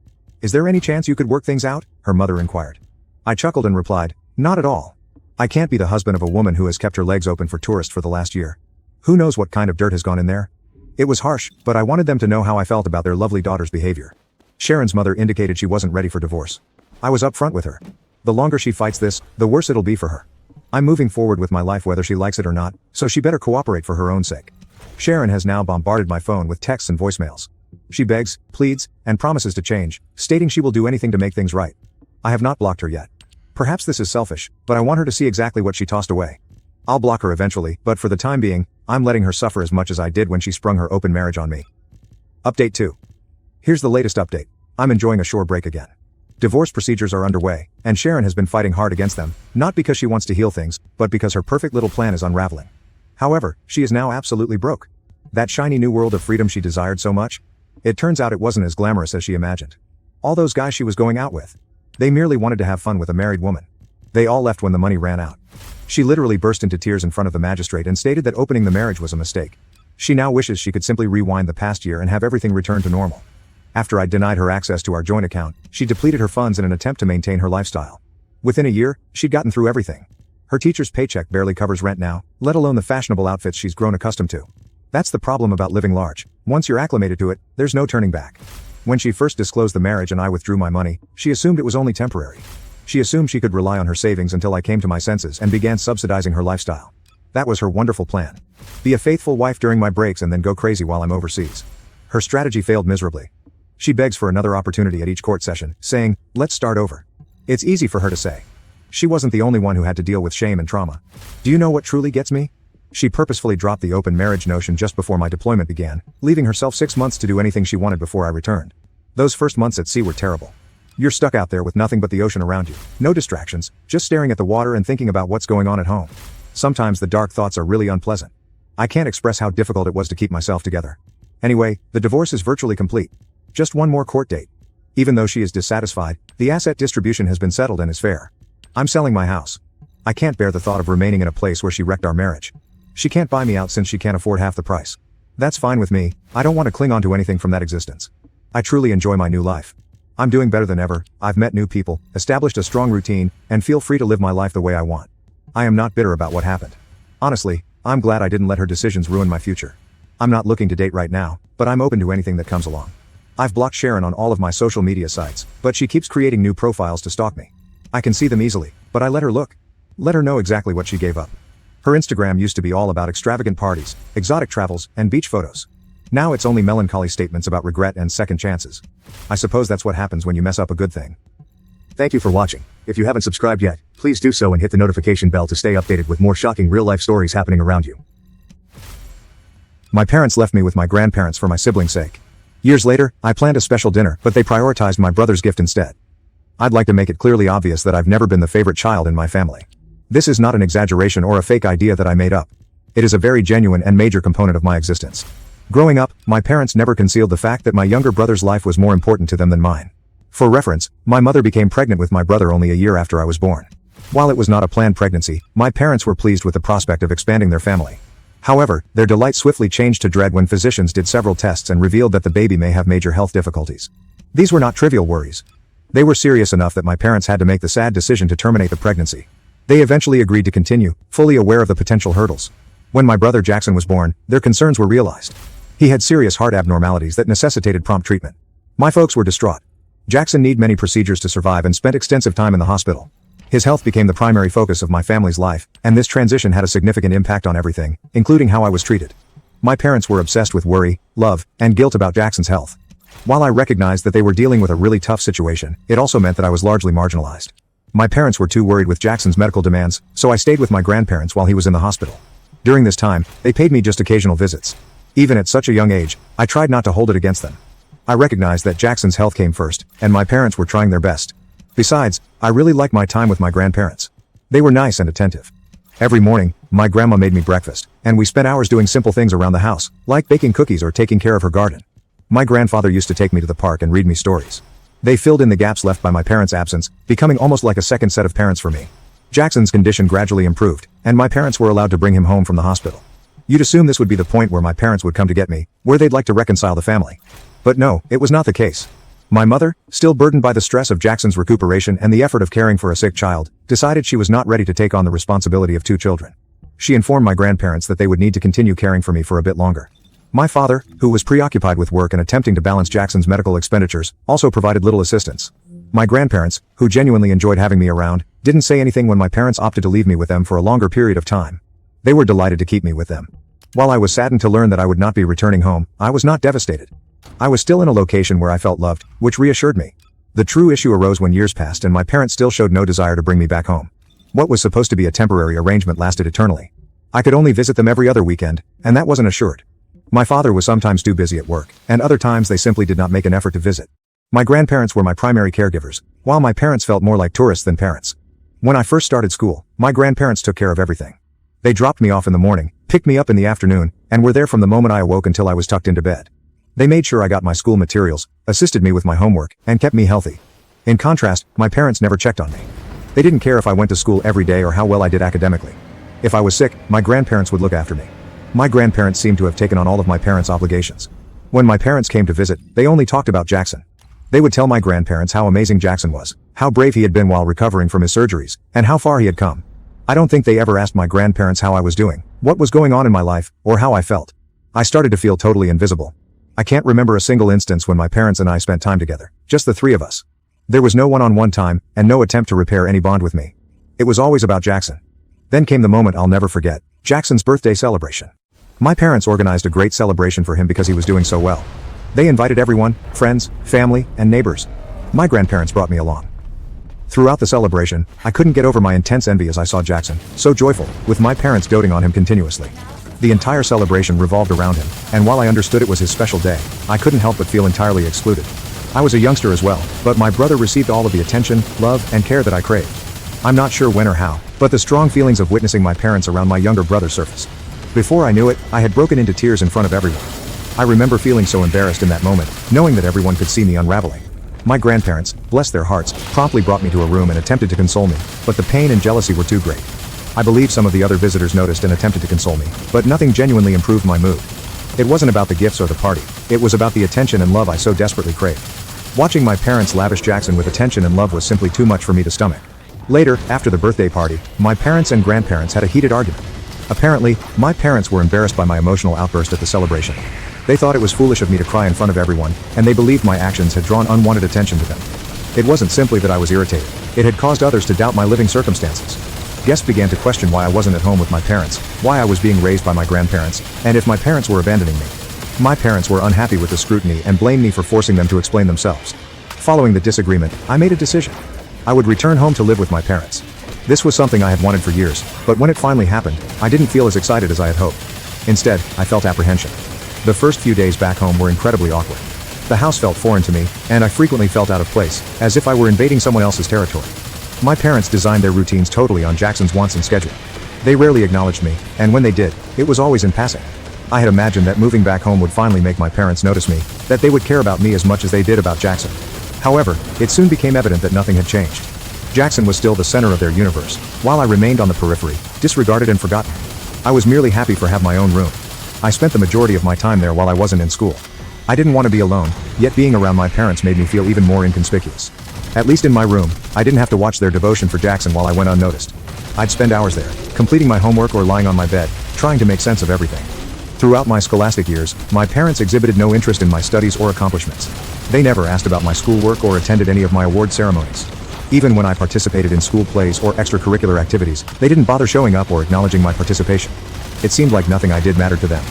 "Is there any chance you could work things out?" her mother inquired. I chuckled and replied, "Not at all. I can't be the husband of a woman who has kept her legs open for tourists for the last year. Who knows what kind of dirt has gone in there?" It was harsh, but I wanted them to know how I felt about their lovely daughter's behavior. Sharon's mother indicated she wasn't ready for divorce. I was upfront with her. The longer she fights this, the worse it'll be for her. I'm moving forward with my life whether she likes it or not, so she better cooperate for her own sake. Sharon has now bombarded my phone with texts and voicemails. She begs, pleads, and promises to change, stating she will do anything to make things right. I have not blocked her yet. Perhaps this is selfish, but I want her to see exactly what she tossed away. I'll block her eventually, but for the time being, I'm letting her suffer as much as I did when she sprung her open marriage on me. Update 2. Here's the latest update. I'm enjoying a shore break again. Divorce procedures are underway, and Sharon has been fighting hard against them, not because she wants to heal things, but because her perfect little plan is unraveling. However, she is now absolutely broke. That shiny new world of freedom she desired so much? It turns out it wasn't as glamorous as she imagined. All those guys she was going out with, they merely wanted to have fun with a married woman. They all left when the money ran out. She literally burst into tears in front of the magistrate and stated that opening the marriage was a mistake. She now wishes she could simply rewind the past year and have everything return to normal. After I denied her access to our joint account, she depleted her funds in an attempt to maintain her lifestyle. Within a year, she'd gotten through everything. Her teacher's paycheck barely covers rent now, let alone the fashionable outfits she's grown accustomed to. That's the problem about living large. Once you're acclimated to it, there's no turning back. When she first disclosed the marriage and I withdrew my money, she assumed it was only temporary. She assumed she could rely on her savings until I came to my senses and began subsidizing her lifestyle. That was her wonderful plan. Be a faithful wife during my breaks and then go crazy while I'm overseas. Her strategy failed miserably. She begs for another opportunity at each court session, saying, "Let's start over." It's easy for her to say. She wasn't the only one who had to deal with shame and trauma. Do you know what truly gets me? She purposefully dropped the open marriage notion just before my deployment began, leaving herself 6 months to do anything she wanted before I returned. Those first months at sea were terrible. You're stuck out there with nothing but the ocean around you, no distractions, just staring at the water and thinking about what's going on at home. Sometimes the dark thoughts are really unpleasant. I can't express how difficult it was to keep myself together. Anyway, the divorce is virtually complete. Just one more court date. Even though she is dissatisfied, the asset distribution has been settled and is fair. I'm selling my house. I can't bear the thought of remaining in a place where she wrecked our marriage. She can't buy me out since she can't afford half the price. That's fine with me. I don't want to cling on to anything from that existence. I truly enjoy my new life. I'm doing better than ever, I've met new people, established a strong routine, and feel free to live my life the way I want. I am not bitter about what happened. Honestly, I'm glad I didn't let her decisions ruin my future. I'm not looking to date right now, but I'm open to anything that comes along. I've blocked Sharon on all of my social media sites, but she keeps creating new profiles to stalk me. I can see them easily, but I let her look. Let her know exactly what she gave up. Her Instagram used to be all about extravagant parties, exotic travels, and beach photos. Now it's only melancholy statements about regret and second chances. I suppose that's what happens when you mess up a good thing. Thank you for watching. If you haven't subscribed yet, please do so and hit the notification bell to stay updated with more shocking real-life stories happening around you. My parents left me with my grandparents for my siblings' sake. Years later, I planned a special dinner, but they prioritized my brother's gift instead. I'd like to make it clearly obvious that I've never been the favorite child in my family. This is not an exaggeration or a fake idea that I made up. It is a very genuine and major component of my existence. Growing up, my parents never concealed the fact that my younger brother's life was more important to them than mine. For reference, my mother became pregnant with my brother only a year after I was born. While it was not a planned pregnancy, my parents were pleased with the prospect of expanding their family. However, their delight swiftly changed to dread when physicians did several tests and revealed that the baby may have major health difficulties. These were not trivial worries. They were serious enough that my parents had to make the sad decision to terminate the pregnancy. They eventually agreed to continue, fully aware of the potential hurdles. When my brother Jackson was born, their concerns were realized. He had serious heart abnormalities that necessitated prompt treatment. My folks were distraught. Jackson needed many procedures to survive and spent extensive time in the hospital. His health became the primary focus of my family's life, and this transition had a significant impact on everything, including how I was treated. My parents were obsessed with worry, love, and guilt about Jackson's health. While I recognized that they were dealing with a really tough situation, it also meant that I was largely marginalized. My parents were too worried with Jackson's medical demands, so I stayed with my grandparents while he was in the hospital. During this time, they paid me just occasional visits. Even at such a young age, I tried not to hold it against them. I recognized that Jackson's health came first, and my parents were trying their best. Besides, I really liked my time with my grandparents. They were nice and attentive. Every morning, my grandma made me breakfast, and we spent hours doing simple things around the house, like baking cookies or taking care of her garden. My grandfather used to take me to the park and read me stories. They filled in the gaps left by my parents' absence, becoming almost like a second set of parents for me. Jackson's condition gradually improved, and my parents were allowed to bring him home from the hospital. You'd assume this would be the point where my parents would come to get me, where they'd like to reconcile the family. But no, it was not the case. My mother, still burdened by the stress of Jackson's recuperation and the effort of caring for a sick child, decided she was not ready to take on the responsibility of 2 children. She informed my grandparents that they would need to continue caring for me for a bit longer. My father, who was preoccupied with work and attempting to balance Jackson's medical expenditures, also provided little assistance. My grandparents, who genuinely enjoyed having me around, didn't say anything when my parents opted to leave me with them for a longer period of time. They were delighted to keep me with them. While I was saddened to learn that I would not be returning home, I was not devastated. I was still in a location where I felt loved, which reassured me. The true issue arose when years passed and my parents still showed no desire to bring me back home. What was supposed to be a temporary arrangement lasted eternally. I could only visit them every other weekend, and that wasn't assured. My father was sometimes too busy at work, and other times they simply did not make an effort to visit. My grandparents were my primary caregivers, while my parents felt more like tourists than parents. When I first started school, my grandparents took care of everything. They dropped me off in the morning, picked me up in the afternoon, and were there from the moment I awoke until I was tucked into bed. They made sure I got my school materials, assisted me with my homework, and kept me healthy. In contrast, my parents never checked on me. They didn't care if I went to school every day or how well I did academically. If I was sick, my grandparents would look after me. My grandparents seemed to have taken on all of my parents' obligations. When my parents came to visit, they only talked about Jackson. They would tell my grandparents how amazing Jackson was, how brave he had been while recovering from his surgeries, and how far he had come. I don't think they ever asked my grandparents how I was doing, what was going on in my life, or how I felt. I started to feel totally invisible. I can't remember a single instance when my parents and I spent time together, just the 3 of us. There was no one-on-one time, and no attempt to repair any bond with me. It was always about Jackson. Then came the moment I'll never forget, Jackson's birthday celebration. My parents organized a great celebration for him because he was doing so well. They invited everyone, friends, family, and neighbors. My grandparents brought me along. Throughout the celebration, I couldn't get over my intense envy as I saw Jackson, so joyful, with my parents doting on him continuously. The entire celebration revolved around him, and while I understood it was his special day, I couldn't help but feel entirely excluded. I was a youngster as well, but my brother received all of the attention, love, and care that I craved. I'm not sure when or how, but the strong feelings of witnessing my parents around my younger brother surfaced. Before I knew it, I had broken into tears in front of everyone. I remember feeling so embarrassed in that moment, knowing that everyone could see me unraveling. My grandparents, bless their hearts, promptly brought me to a room and attempted to console me, but the pain and jealousy were too great. I believe some of the other visitors noticed and attempted to console me, but nothing genuinely improved my mood. It wasn't about the gifts or the party, it was about the attention and love I so desperately craved. Watching my parents lavish Jackson with attention and love was simply too much for me to stomach. Later, after the birthday party, my parents and grandparents had a heated argument. Apparently, my parents were embarrassed by my emotional outburst at the celebration. They thought it was foolish of me to cry in front of everyone, and they believed my actions had drawn unwanted attention to them. It wasn't simply that I was irritated, it had caused others to doubt my living circumstances. Guests began to question why I wasn't at home with my parents, why I was being raised by my grandparents, and if my parents were abandoning me. My parents were unhappy with the scrutiny and blamed me for forcing them to explain themselves. Following the disagreement, I made a decision. I would return home to live with my parents. This was something I had wanted for years, but when it finally happened, I didn't feel as excited as I had hoped. Instead, I felt apprehension. The first few days back home were incredibly awkward. The house felt foreign to me, and I frequently felt out of place, as if I were invading someone else's territory. My parents designed their routines totally on Jackson's wants and schedule. They rarely acknowledged me, and when they did, it was always in passing. I had imagined that moving back home would finally make my parents notice me, that they would care about me as much as they did about Jackson. However, it soon became evident that nothing had changed. Jackson was still the center of their universe, while I remained on the periphery, disregarded and forgotten. I was merely happy to have my own room. I spent the majority of my time there while I wasn't in school. I didn't want to be alone, yet being around my parents made me feel even more inconspicuous. At least in my room, I didn't have to watch their devotion for Jackson while I went unnoticed. I'd spend hours there, completing my homework or lying on my bed, trying to make sense of everything. Throughout my scholastic years, my parents exhibited no interest in my studies or accomplishments. They never asked about my schoolwork or attended any of my award ceremonies. Even when I participated in school plays or extracurricular activities, they didn't bother showing up or acknowledging my participation. It seemed like nothing I did mattered to them.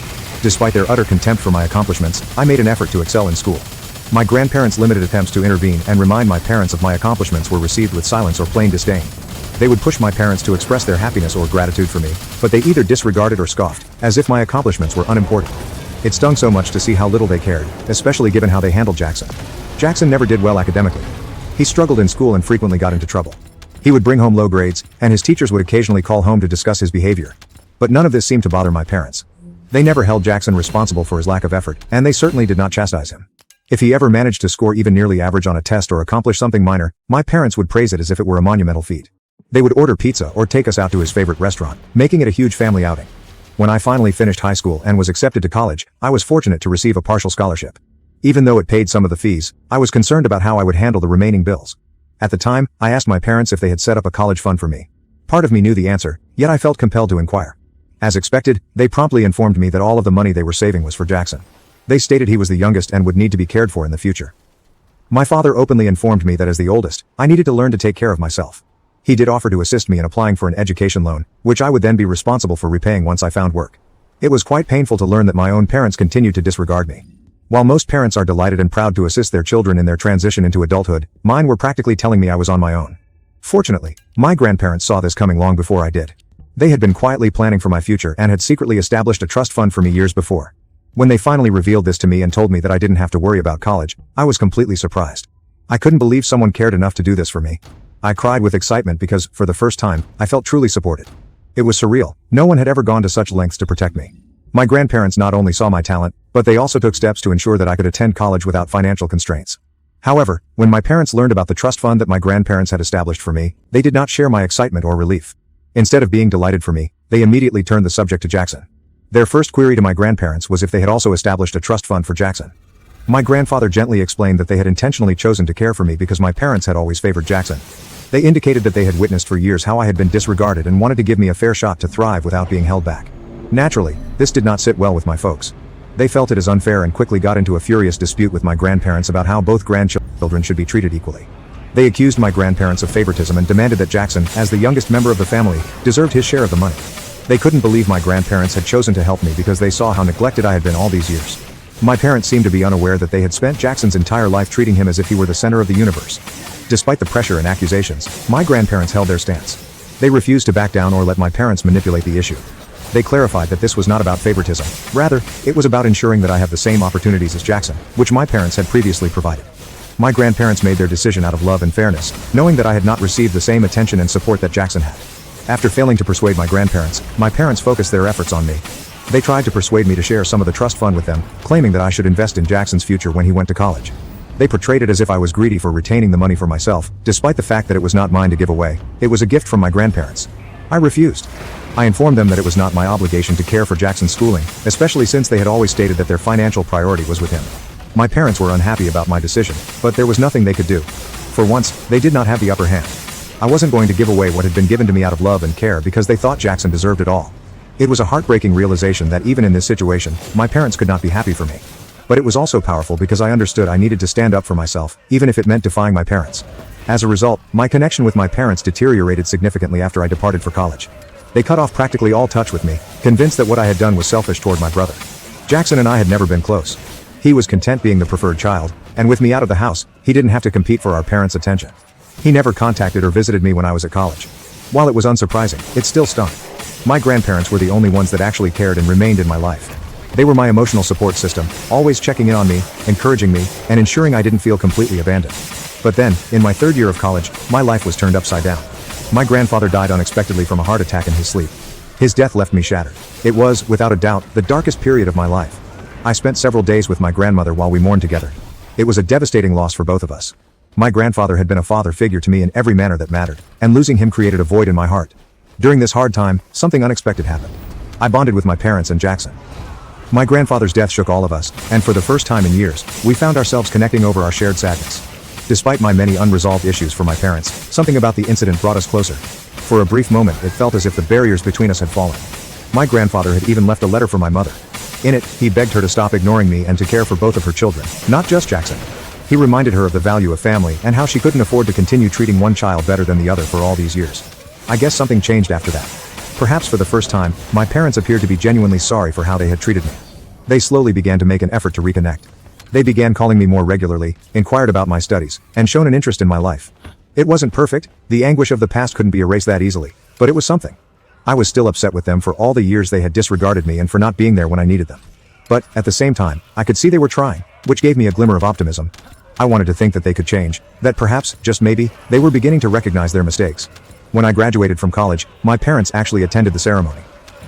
Despite their utter contempt for my accomplishments, I made an effort to excel in school. My grandparents' limited attempts to intervene and remind my parents of my accomplishments were received with silence or plain disdain. They would push my parents to express their happiness or gratitude for me, but they either disregarded or scoffed, as if my accomplishments were unimportant. It stung so much to see how little they cared, especially given how they handled Jackson. Jackson never did well academically. He struggled in school and frequently got into trouble. He would bring home low grades, and his teachers would occasionally call home to discuss his behavior. But none of this seemed to bother my parents. They never held Jackson responsible for his lack of effort, and they certainly did not chastise him. If he ever managed to score even nearly average on a test or accomplish something minor, my parents would praise it as if it were a monumental feat. They would order pizza or take us out to his favorite restaurant, making it a huge family outing. When I finally finished high school and was accepted to college, I was fortunate to receive a partial scholarship. Even though it paid some of the fees, I was concerned about how I would handle the remaining bills. At the time, I asked my parents if they had set up a college fund for me. Part of me knew the answer, yet I felt compelled to inquire. As expected, they promptly informed me that all of the money they were saving was for Jackson. They stated he was the youngest and would need to be cared for in the future. My father openly informed me that as the oldest, I needed to learn to take care of myself. He did offer to assist me in applying for an education loan, which I would then be responsible for repaying once I found work. It was quite painful to learn that my own parents continued to disregard me. While most parents are delighted and proud to assist their children in their transition into adulthood, mine were practically telling me I was on my own. Fortunately, my grandparents saw this coming long before I did. They had been quietly planning for my future and had secretly established a trust fund for me years before. When they finally revealed this to me and told me that I didn't have to worry about college, I was completely surprised. I couldn't believe someone cared enough to do this for me. I cried with excitement because, for the first time, I felt truly supported. It was surreal. No one had ever gone to such lengths to protect me. My grandparents not only saw my talent, but they also took steps to ensure that I could attend college without financial constraints. However, when my parents learned about the trust fund that my grandparents had established for me, they did not share my excitement or relief. Instead of being delighted for me, they immediately turned the subject to Jackson. Their first query to my grandparents was if they had also established a trust fund for Jackson. My grandfather gently explained that they had intentionally chosen to care for me because my parents had always favored Jackson. They indicated that they had witnessed for years how I had been disregarded and wanted to give me a fair shot to thrive without being held back. Naturally, this did not sit well with my folks. They felt it as unfair and quickly got into a furious dispute with my grandparents about how both grandchildren should be treated equally. They accused my grandparents of favoritism and demanded that Jackson, as the youngest member of the family, deserved his share of the money. They couldn't believe my grandparents had chosen to help me because they saw how neglected I had been all these years. My parents seemed to be unaware that they had spent Jackson's entire life treating him as if he were the center of the universe. Despite the pressure and accusations, my grandparents held their stance. They refused to back down or let my parents manipulate the issue. They clarified that this was not about favoritism. Rather, it was about ensuring that I have the same opportunities as Jackson, which my parents had previously provided. My grandparents made their decision out of love and fairness, knowing that I had not received the same attention and support that Jackson had. After failing to persuade my grandparents, my parents focused their efforts on me. They tried to persuade me to share some of the trust fund with them, claiming that I should invest in Jackson's future when he went to college. They portrayed it as if I was greedy for retaining the money for myself, despite the fact that it was not mine to give away. It was a gift from my grandparents. I refused. I informed them that it was not my obligation to care for Jackson's schooling, especially since they had always stated that their financial priority was with him. My parents were unhappy about my decision, but there was nothing they could do. For once, they did not have the upper hand. I wasn't going to give away what had been given to me out of love and care because they thought Jackson deserved it all. It was a heartbreaking realization that even in this situation, my parents could not be happy for me. But it was also powerful because I understood I needed to stand up for myself, even if it meant defying my parents. As a result, my connection with my parents deteriorated significantly after I departed for college. They cut off practically all touch with me, convinced that what I had done was selfish toward my brother. Jackson and I had never been close. He was content being the preferred child, and with me out of the house, he didn't have to compete for our parents' attention. He never contacted or visited me when I was at college. While it was unsurprising, it still stung. My grandparents were the only ones that actually cared and remained in my life. They were my emotional support system, always checking in on me, encouraging me, and ensuring I didn't feel completely abandoned. But then, in my third year of college, my life was turned upside down. My grandfather died unexpectedly from a heart attack in his sleep. His death left me shattered. It was, without a doubt, the darkest period of my life. I spent several days with my grandmother while we mourned together. It was a devastating loss for both of us. My grandfather had been a father figure to me in every manner that mattered, and losing him created a void in my heart. During this hard time, something unexpected happened. I bonded with my parents and Jackson. My grandfather's death shook all of us, and for the first time in years, we found ourselves connecting over our shared sadness. Despite my many unresolved issues for my parents, something about the incident brought us closer. For a brief moment, it felt as if the barriers between us had fallen. My grandfather had even left a letter for my mother. In it, he begged her to stop ignoring me and to care for both of her children, not just Jackson. He reminded her of the value of family and how she couldn't afford to continue treating one child better than the other for all these years. I guess something changed after that. Perhaps for the first time, my parents appeared to be genuinely sorry for how they had treated me. They slowly began to make an effort to reconnect. They began calling me more regularly, inquired about my studies, and shown an interest in my life. It wasn't perfect, the anguish of the past couldn't be erased that easily, but it was something. I was still upset with them for all the years they had disregarded me and for not being there when I needed them. But, at the same time, I could see they were trying, which gave me a glimmer of optimism. I wanted to think that they could change, that perhaps, just maybe, they were beginning to recognize their mistakes. When I graduated from college, my parents actually attended the ceremony.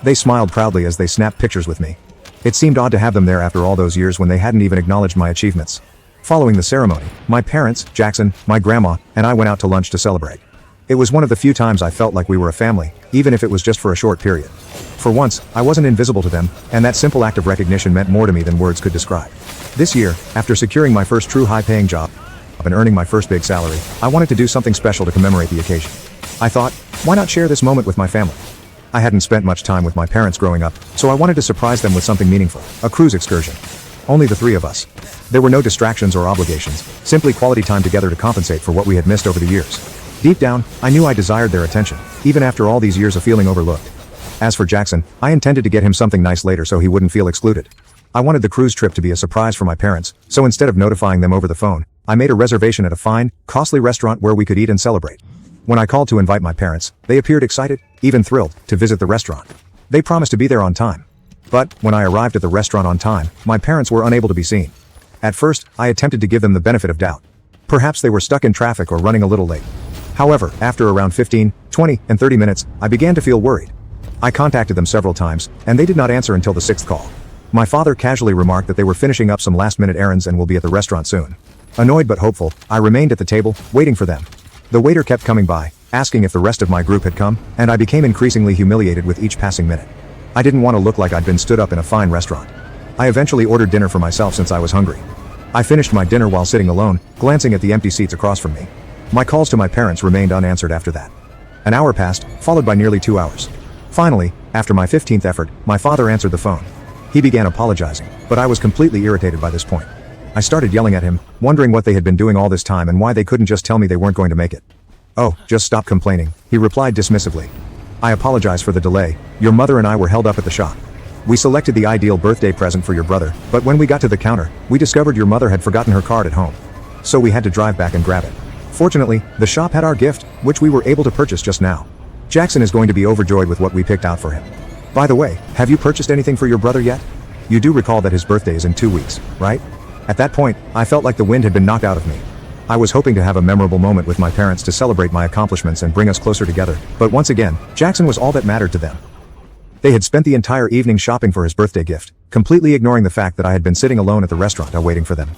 They smiled proudly as they snapped pictures with me. It seemed odd to have them there after all those years when they hadn't even acknowledged my achievements. Following the ceremony, my parents, Jackson, my grandma, and I went out to lunch to celebrate. It was one of the few times I felt like we were a family, even if it was just for a short period. For once, I wasn't invisible to them, and that simple act of recognition meant more to me than words could describe. This year, after securing my first true high-paying job and earning my first big salary, I wanted to do something special to commemorate the occasion. I thought, why not share this moment with my family? I hadn't spent much time with my parents growing up, so I wanted to surprise them with something meaningful, a cruise excursion. Only the three of us. There were no distractions or obligations, simply quality time together to compensate for what we had missed over the years. Deep down, I knew I desired their attention, even after all these years of feeling overlooked. As for Jackson, I intended to get him something nice later so he wouldn't feel excluded. I wanted the cruise trip to be a surprise for my parents, so instead of notifying them over the phone, I made a reservation at a fine, costly restaurant where we could eat and celebrate. When I called to invite my parents, they appeared excited, even thrilled, to visit the restaurant. They promised to be there on time. But, when I arrived at the restaurant on time, my parents were unable to be seen. At first, I attempted to give them the benefit of doubt. Perhaps they were stuck in traffic or running a little late. However, after around 15, 20, and 30 minutes, I began to feel worried. I contacted them several times, and they did not answer until the sixth call. My father casually remarked that they were finishing up some last-minute errands and will be at the restaurant soon. Annoyed but hopeful, I remained at the table, waiting for them. The waiter kept coming by, asking if the rest of my group had come, and I became increasingly humiliated with each passing minute. I didn't want to look like I'd been stood up in a fine restaurant. I eventually ordered dinner for myself since I was hungry. I finished my dinner while sitting alone, glancing at the empty seats across from me. My calls to my parents remained unanswered after that. An hour passed, followed by nearly 2 hours. Finally, after my 15th effort, my father answered the phone. He began apologizing, but I was completely irritated by this point. I started yelling at him, wondering what they had been doing all this time and why they couldn't just tell me they weren't going to make it. "Oh, just stop complaining," he replied dismissively. "I apologize for the delay. Your mother and I were held up at the shop. We selected the ideal birthday present for your brother, but when we got to the counter, we discovered your mother had forgotten her card at home. So we had to drive back and grab it. Fortunately, the shop had our gift, which we were able to purchase just now. Jackson is going to be overjoyed with what we picked out for him. By the way, have you purchased anything for your brother yet? You do recall that his birthday is in 2 weeks, right?" At that point, I felt like the wind had been knocked out of me. I was hoping to have a memorable moment with my parents to celebrate my accomplishments and bring us closer together, but once again, Jackson was all that mattered to them. They had spent the entire evening shopping for his birthday gift, completely ignoring the fact that I had been sitting alone at the restaurant awaiting for them.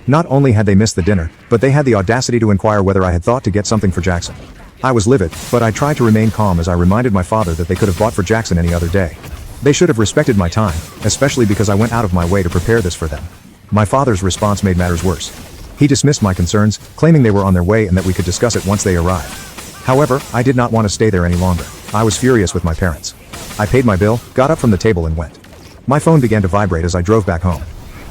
Not only had they missed the dinner, but they had the audacity to inquire whether I had thought to get something for Jackson. I was livid, but I tried to remain calm as I reminded my father that they could have bought for Jackson any other day. They should have respected my time, especially because I went out of my way to prepare this for them. My father's response made matters worse. He dismissed my concerns, claiming they were on their way and that we could discuss it once they arrived. However, I did not want to stay there any longer. I was furious with my parents. I paid my bill, got up from the table and went. My phone began to vibrate as I drove back home.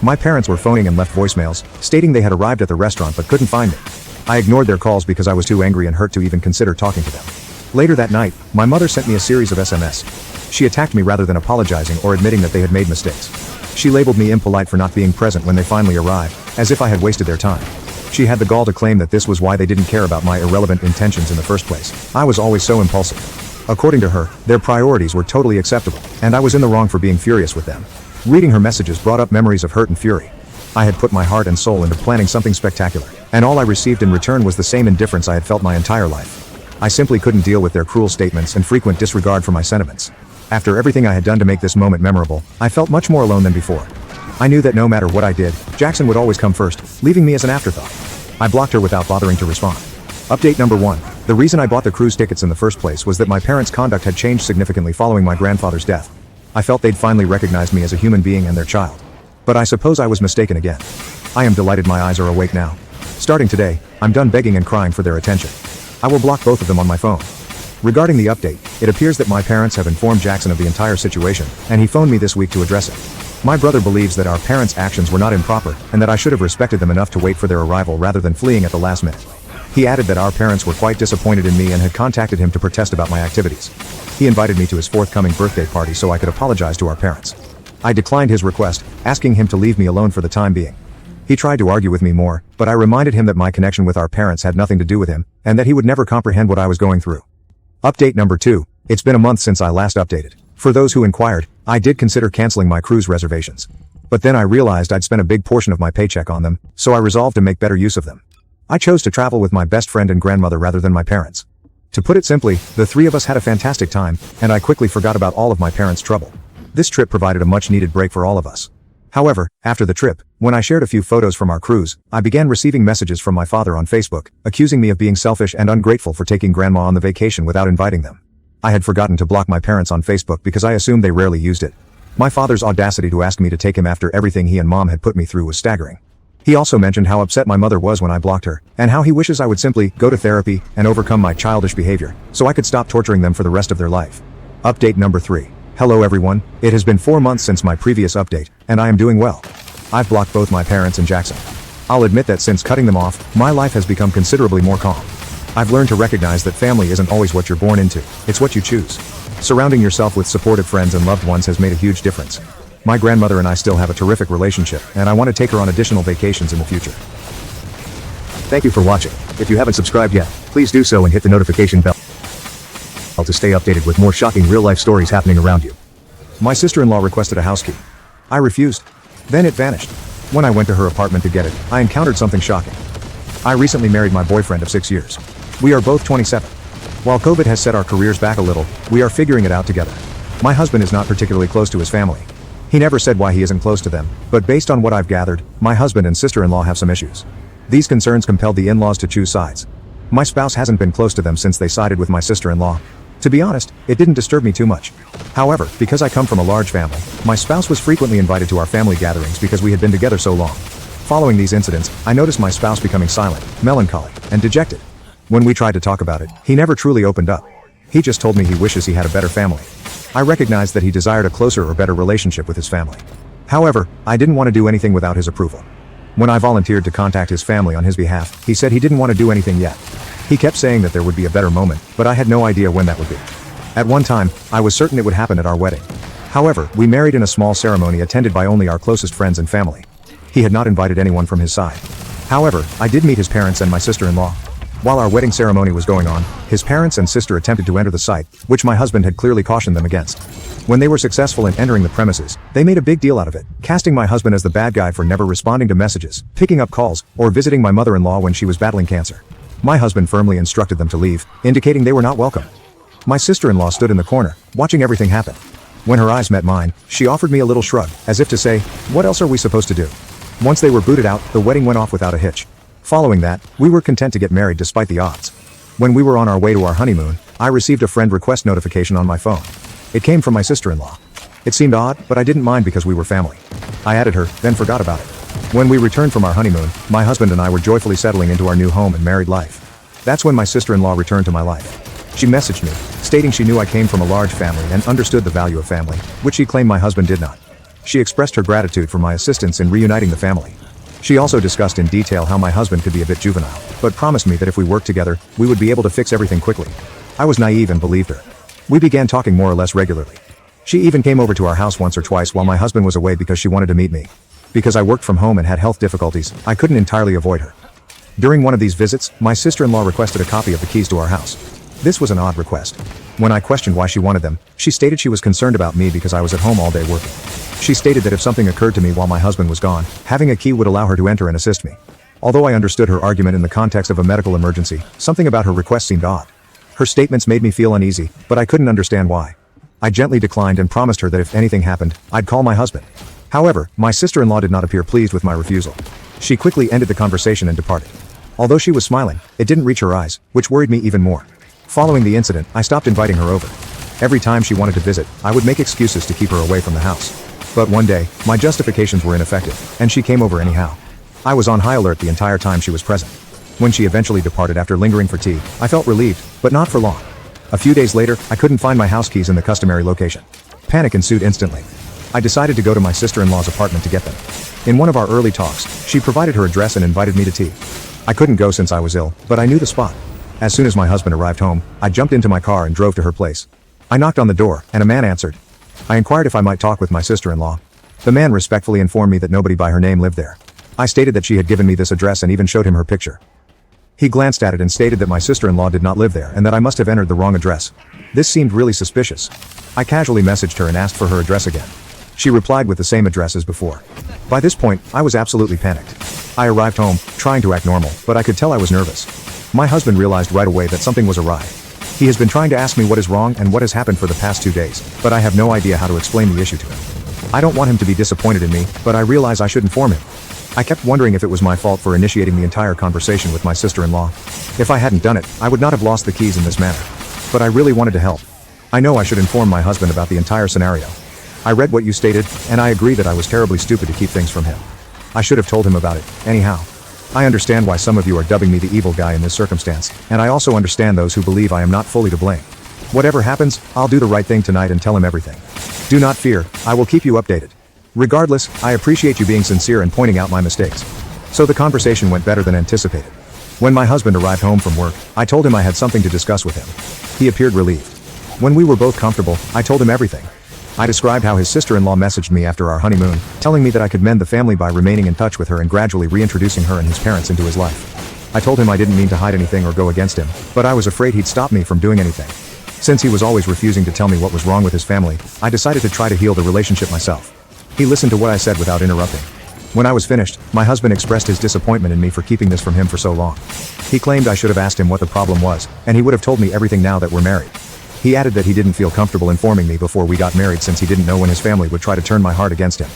My parents were phoning and left voicemails, stating they had arrived at the restaurant but couldn't find me. I ignored their calls because I was too angry and hurt to even consider talking to them. Later that night, my mother sent me a series of SMS. She attacked me rather than apologizing or admitting that they had made mistakes. She labeled me impolite for not being present when they finally arrived, as if I had wasted their time. She had the gall to claim that this was why they didn't care about my irrelevant intentions in the first place. I was always so impulsive. According to her, their priorities were totally acceptable, and I was in the wrong for being furious with them. Reading her messages brought up memories of hurt and fury. I had put my heart and soul into planning something spectacular, and all I received in return was the same indifference I had felt my entire life. I simply couldn't deal with their cruel statements and frequent disregard for my sentiments. After everything I had done to make this moment memorable, I felt much more alone than before. I knew that no matter what I did, Jackson would always come first, leaving me as an afterthought. I blocked her without bothering to respond. Update number 1. The reason I bought the cruise tickets in the first place was that my parents' conduct had changed significantly following my grandfather's death. I felt they'd finally recognized me as a human being and their child. But I suppose I was mistaken again. I am delighted my eyes are awake now. Starting today, I'm done begging and crying for their attention. I will block both of them on my phone. Regarding the update, it appears that my parents have informed Jackson of the entire situation, and he phoned me this week to address it. My brother believes that our parents' actions were not improper, and that I should have respected them enough to wait for their arrival rather than fleeing at the last minute. He added that our parents were quite disappointed in me and had contacted him to protest about my activities. He invited me to his forthcoming birthday party so I could apologize to our parents. I declined his request, asking him to leave me alone for the time being. He tried to argue with me more, but I reminded him that my connection with our parents had nothing to do with him, and that he would never comprehend what I was going through. Update number 2. It's been a month since I last updated. For those who inquired, I did consider canceling my cruise reservations. But then I realized I'd spent a big portion of my paycheck on them, so I resolved to make better use of them. I chose to travel with my best friend and grandmother rather than my parents. To put it simply, the three of us had a fantastic time, and I quickly forgot about all of my parents' trouble. This trip provided a much-needed break for all of us. However, after the trip, when I shared a few photos from our cruise, I began receiving messages from my father on Facebook, accusing me of being selfish and ungrateful for taking grandma on the vacation without inviting them. I had forgotten to block my parents on Facebook because I assumed they rarely used it. My father's audacity to ask me to take him after everything he and mom had put me through was staggering. He also mentioned how upset my mother was when I blocked her, and how he wishes I would simply go to therapy and overcome my childish behavior, so I could stop torturing them for the rest of their life. Update number 3. Hello everyone, it has been 4 months since my previous update, and I am doing well. I've blocked both my parents and Jackson. I'll admit that since cutting them off, my life has become considerably more calm. I've learned to recognize that family isn't always what you're born into, it's what you choose. Surrounding yourself with supportive friends and loved ones has made a huge difference. My grandmother and I still have a terrific relationship, and I want to take her on additional vacations in the future. Thank you for watching. If you haven't subscribed yet, please do so and hit the notification bell to stay updated with more shocking real-life stories happening around you. My sister-in-law requested a house key. I refused. Then it vanished. When I went to her apartment to get it, I encountered something shocking. I recently married my boyfriend of 6 years. We are both 27. While COVID has set our careers back a little, we are figuring it out together. My husband is not particularly close to his family. He never said why he isn't close to them, but based on what I've gathered, my husband and sister-in-law have some issues. These concerns compelled the in-laws to choose sides. My spouse hasn't been close to them since they sided with my sister-in-law. To be honest, it didn't disturb me too much. However, because I come from a large family, my spouse was frequently invited to our family gatherings because we had been together so long. Following these incidents, I noticed my spouse becoming silent, melancholy, and dejected. When we tried to talk about it, he never truly opened up. He just told me he wishes he had a better family. I recognized that he desired a closer or better relationship with his family. However, I didn't want to do anything without his approval. When I volunteered to contact his family on his behalf, he said he didn't want to do anything yet. He kept saying that there would be a better moment, but I had no idea when that would be. At one time, I was certain it would happen at our wedding. However, we married in a small ceremony attended by only our closest friends and family. He had not invited anyone from his side. However, I did meet his parents and my sister-in-law. While our wedding ceremony was going on, his parents and sister attempted to enter the site, which my husband had clearly cautioned them against. When they were successful in entering the premises, they made a big deal out of it, casting my husband as the bad guy for never responding to messages, picking up calls, or visiting my mother-in-law when she was battling cancer. My husband firmly instructed them to leave, indicating they were not welcome. My sister-in-law stood in the corner, watching everything happen. When her eyes met mine, she offered me a little shrug, as if to say, "What else are we supposed to do?" Once they were booted out, the wedding went off without a hitch. Following that, we were content to get married despite the odds. When we were on our way to our honeymoon, I received a friend request notification on my phone. It came from my sister-in-law. It seemed odd, but I didn't mind because we were family. I added her, then forgot about it. When we returned from our honeymoon, my husband and I were joyfully settling into our new home and married life. That's when my sister-in-law returned to my life. She messaged me, stating she knew I came from a large family and understood the value of family, which she claimed my husband did not. She expressed her gratitude for my assistance in reuniting the family. She also discussed in detail how my husband could be a bit juvenile, but promised me that if we worked together, we would be able to fix everything quickly. I was naive and believed her. We began talking more or less regularly. She even came over to our house once or twice while my husband was away because she wanted to meet me. Because I worked from home and had health difficulties, I couldn't entirely avoid her. During one of these visits, my sister-in-law requested a copy of the keys to our house. This was an odd request. When I questioned why she wanted them, she stated she was concerned about me because I was at home all day working. She stated that if something occurred to me while my husband was gone, having a key would allow her to enter and assist me. Although I understood her argument in the context of a medical emergency, something about her request seemed odd. Her statements made me feel uneasy, but I couldn't understand why. I gently declined and promised her that if anything happened, I'd call my husband. However, my sister-in-law did not appear pleased with my refusal. She quickly ended the conversation and departed. Although she was smiling, it didn't reach her eyes, which worried me even more. Following the incident, I stopped inviting her over. Every time she wanted to visit, I would make excuses to keep her away from the house. But one day, my justifications were ineffective, and she came over anyhow. I was on high alert the entire time she was present. When she eventually departed after lingering for tea, I felt relieved, but not for long. A few days later, I couldn't find my house keys in the customary location. Panic ensued instantly. I decided to go to my sister-in-law's apartment to get them. In one of our early talks, she provided her address and invited me to tea. I couldn't go since I was ill, but I knew the spot. As soon as my husband arrived home, I jumped into my car and drove to her place. I knocked on the door, and a man answered. I inquired if I might talk with my sister-in-law. The man respectfully informed me that nobody by her name lived there. I stated that she had given me this address and even showed him her picture. He glanced at it and stated that my sister-in-law did not live there and that I must have entered the wrong address. This seemed really suspicious. I casually messaged her and asked for her address again. She replied with the same address as before. By this point, I was absolutely panicked. I arrived home, trying to act normal, but I could tell I was nervous. My husband realized right away that something was awry. He has been trying to ask me what is wrong and what has happened for the past 2 days, but I have no idea how to explain the issue to him. I don't want him to be disappointed in me, but I realize I should inform him. I kept wondering if it was my fault for initiating the entire conversation with my sister-in-law. If I hadn't done it, I would not have lost the keys in this manner. But I really wanted to help. I know I should inform my husband about the entire scenario. I read what you stated, and I agree that I was terribly stupid to keep things from him. I should have told him about it, anyhow. I understand why some of you are dubbing me the evil guy in this circumstance, and I also understand those who believe I am not fully to blame. Whatever happens, I'll do the right thing tonight and tell him everything. Do not fear, I will keep you updated. Regardless, I appreciate you being sincere and pointing out my mistakes. So the conversation went better than anticipated. When my husband arrived home from work, I told him I had something to discuss with him. He appeared relieved. When we were both comfortable, I told him everything. I described how his sister-in-law messaged me after our honeymoon, telling me that I could mend the family by remaining in touch with her and gradually reintroducing her and his parents into his life. I told him I didn't mean to hide anything or go against him, but I was afraid he'd stop me from doing anything. Since he was always refusing to tell me what was wrong with his family, I decided to try to heal the relationship myself. He listened to what I said without interrupting. When I was finished, my husband expressed his disappointment in me for keeping this from him for so long. He claimed I should have asked him what the problem was, and he would have told me everything now that we're married. He added that he didn't feel comfortable informing me before we got married since he didn't know when his family would try to turn my heart against him.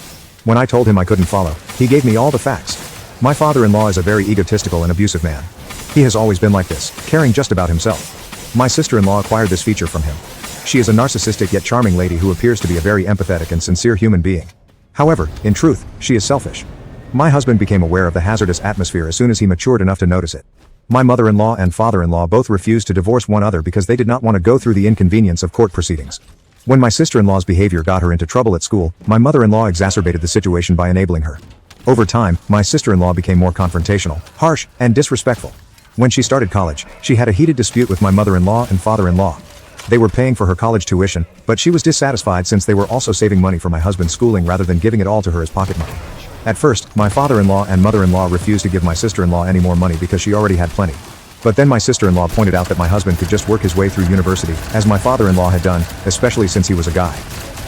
When I told him I couldn't follow, he gave me all the facts. My father-in-law is a very egotistical and abusive man. He has always been like this, caring just about himself. My sister-in-law acquired this feature from him. She is a narcissistic yet charming lady who appears to be a very empathetic and sincere human being. However, in truth, she is selfish. My husband became aware of the hazardous atmosphere as soon as he matured enough to notice it. My mother-in-law and father-in-law both refused to divorce one another because they did not want to go through the inconvenience of court proceedings. When my sister-in-law's behavior got her into trouble at school, my mother-in-law exacerbated the situation by enabling her. Over time, my sister-in-law became more confrontational, harsh, and disrespectful. When she started college, she had a heated dispute with my mother-in-law and father-in-law. They were paying for her college tuition, but she was dissatisfied since they were also saving money for my husband's schooling rather than giving it all to her as pocket money. At first, my father-in-law and mother-in-law refused to give my sister-in-law any more money because she already had plenty. But then my sister-in-law pointed out that my husband could just work his way through university, as my father-in-law had done, especially since he was a guy.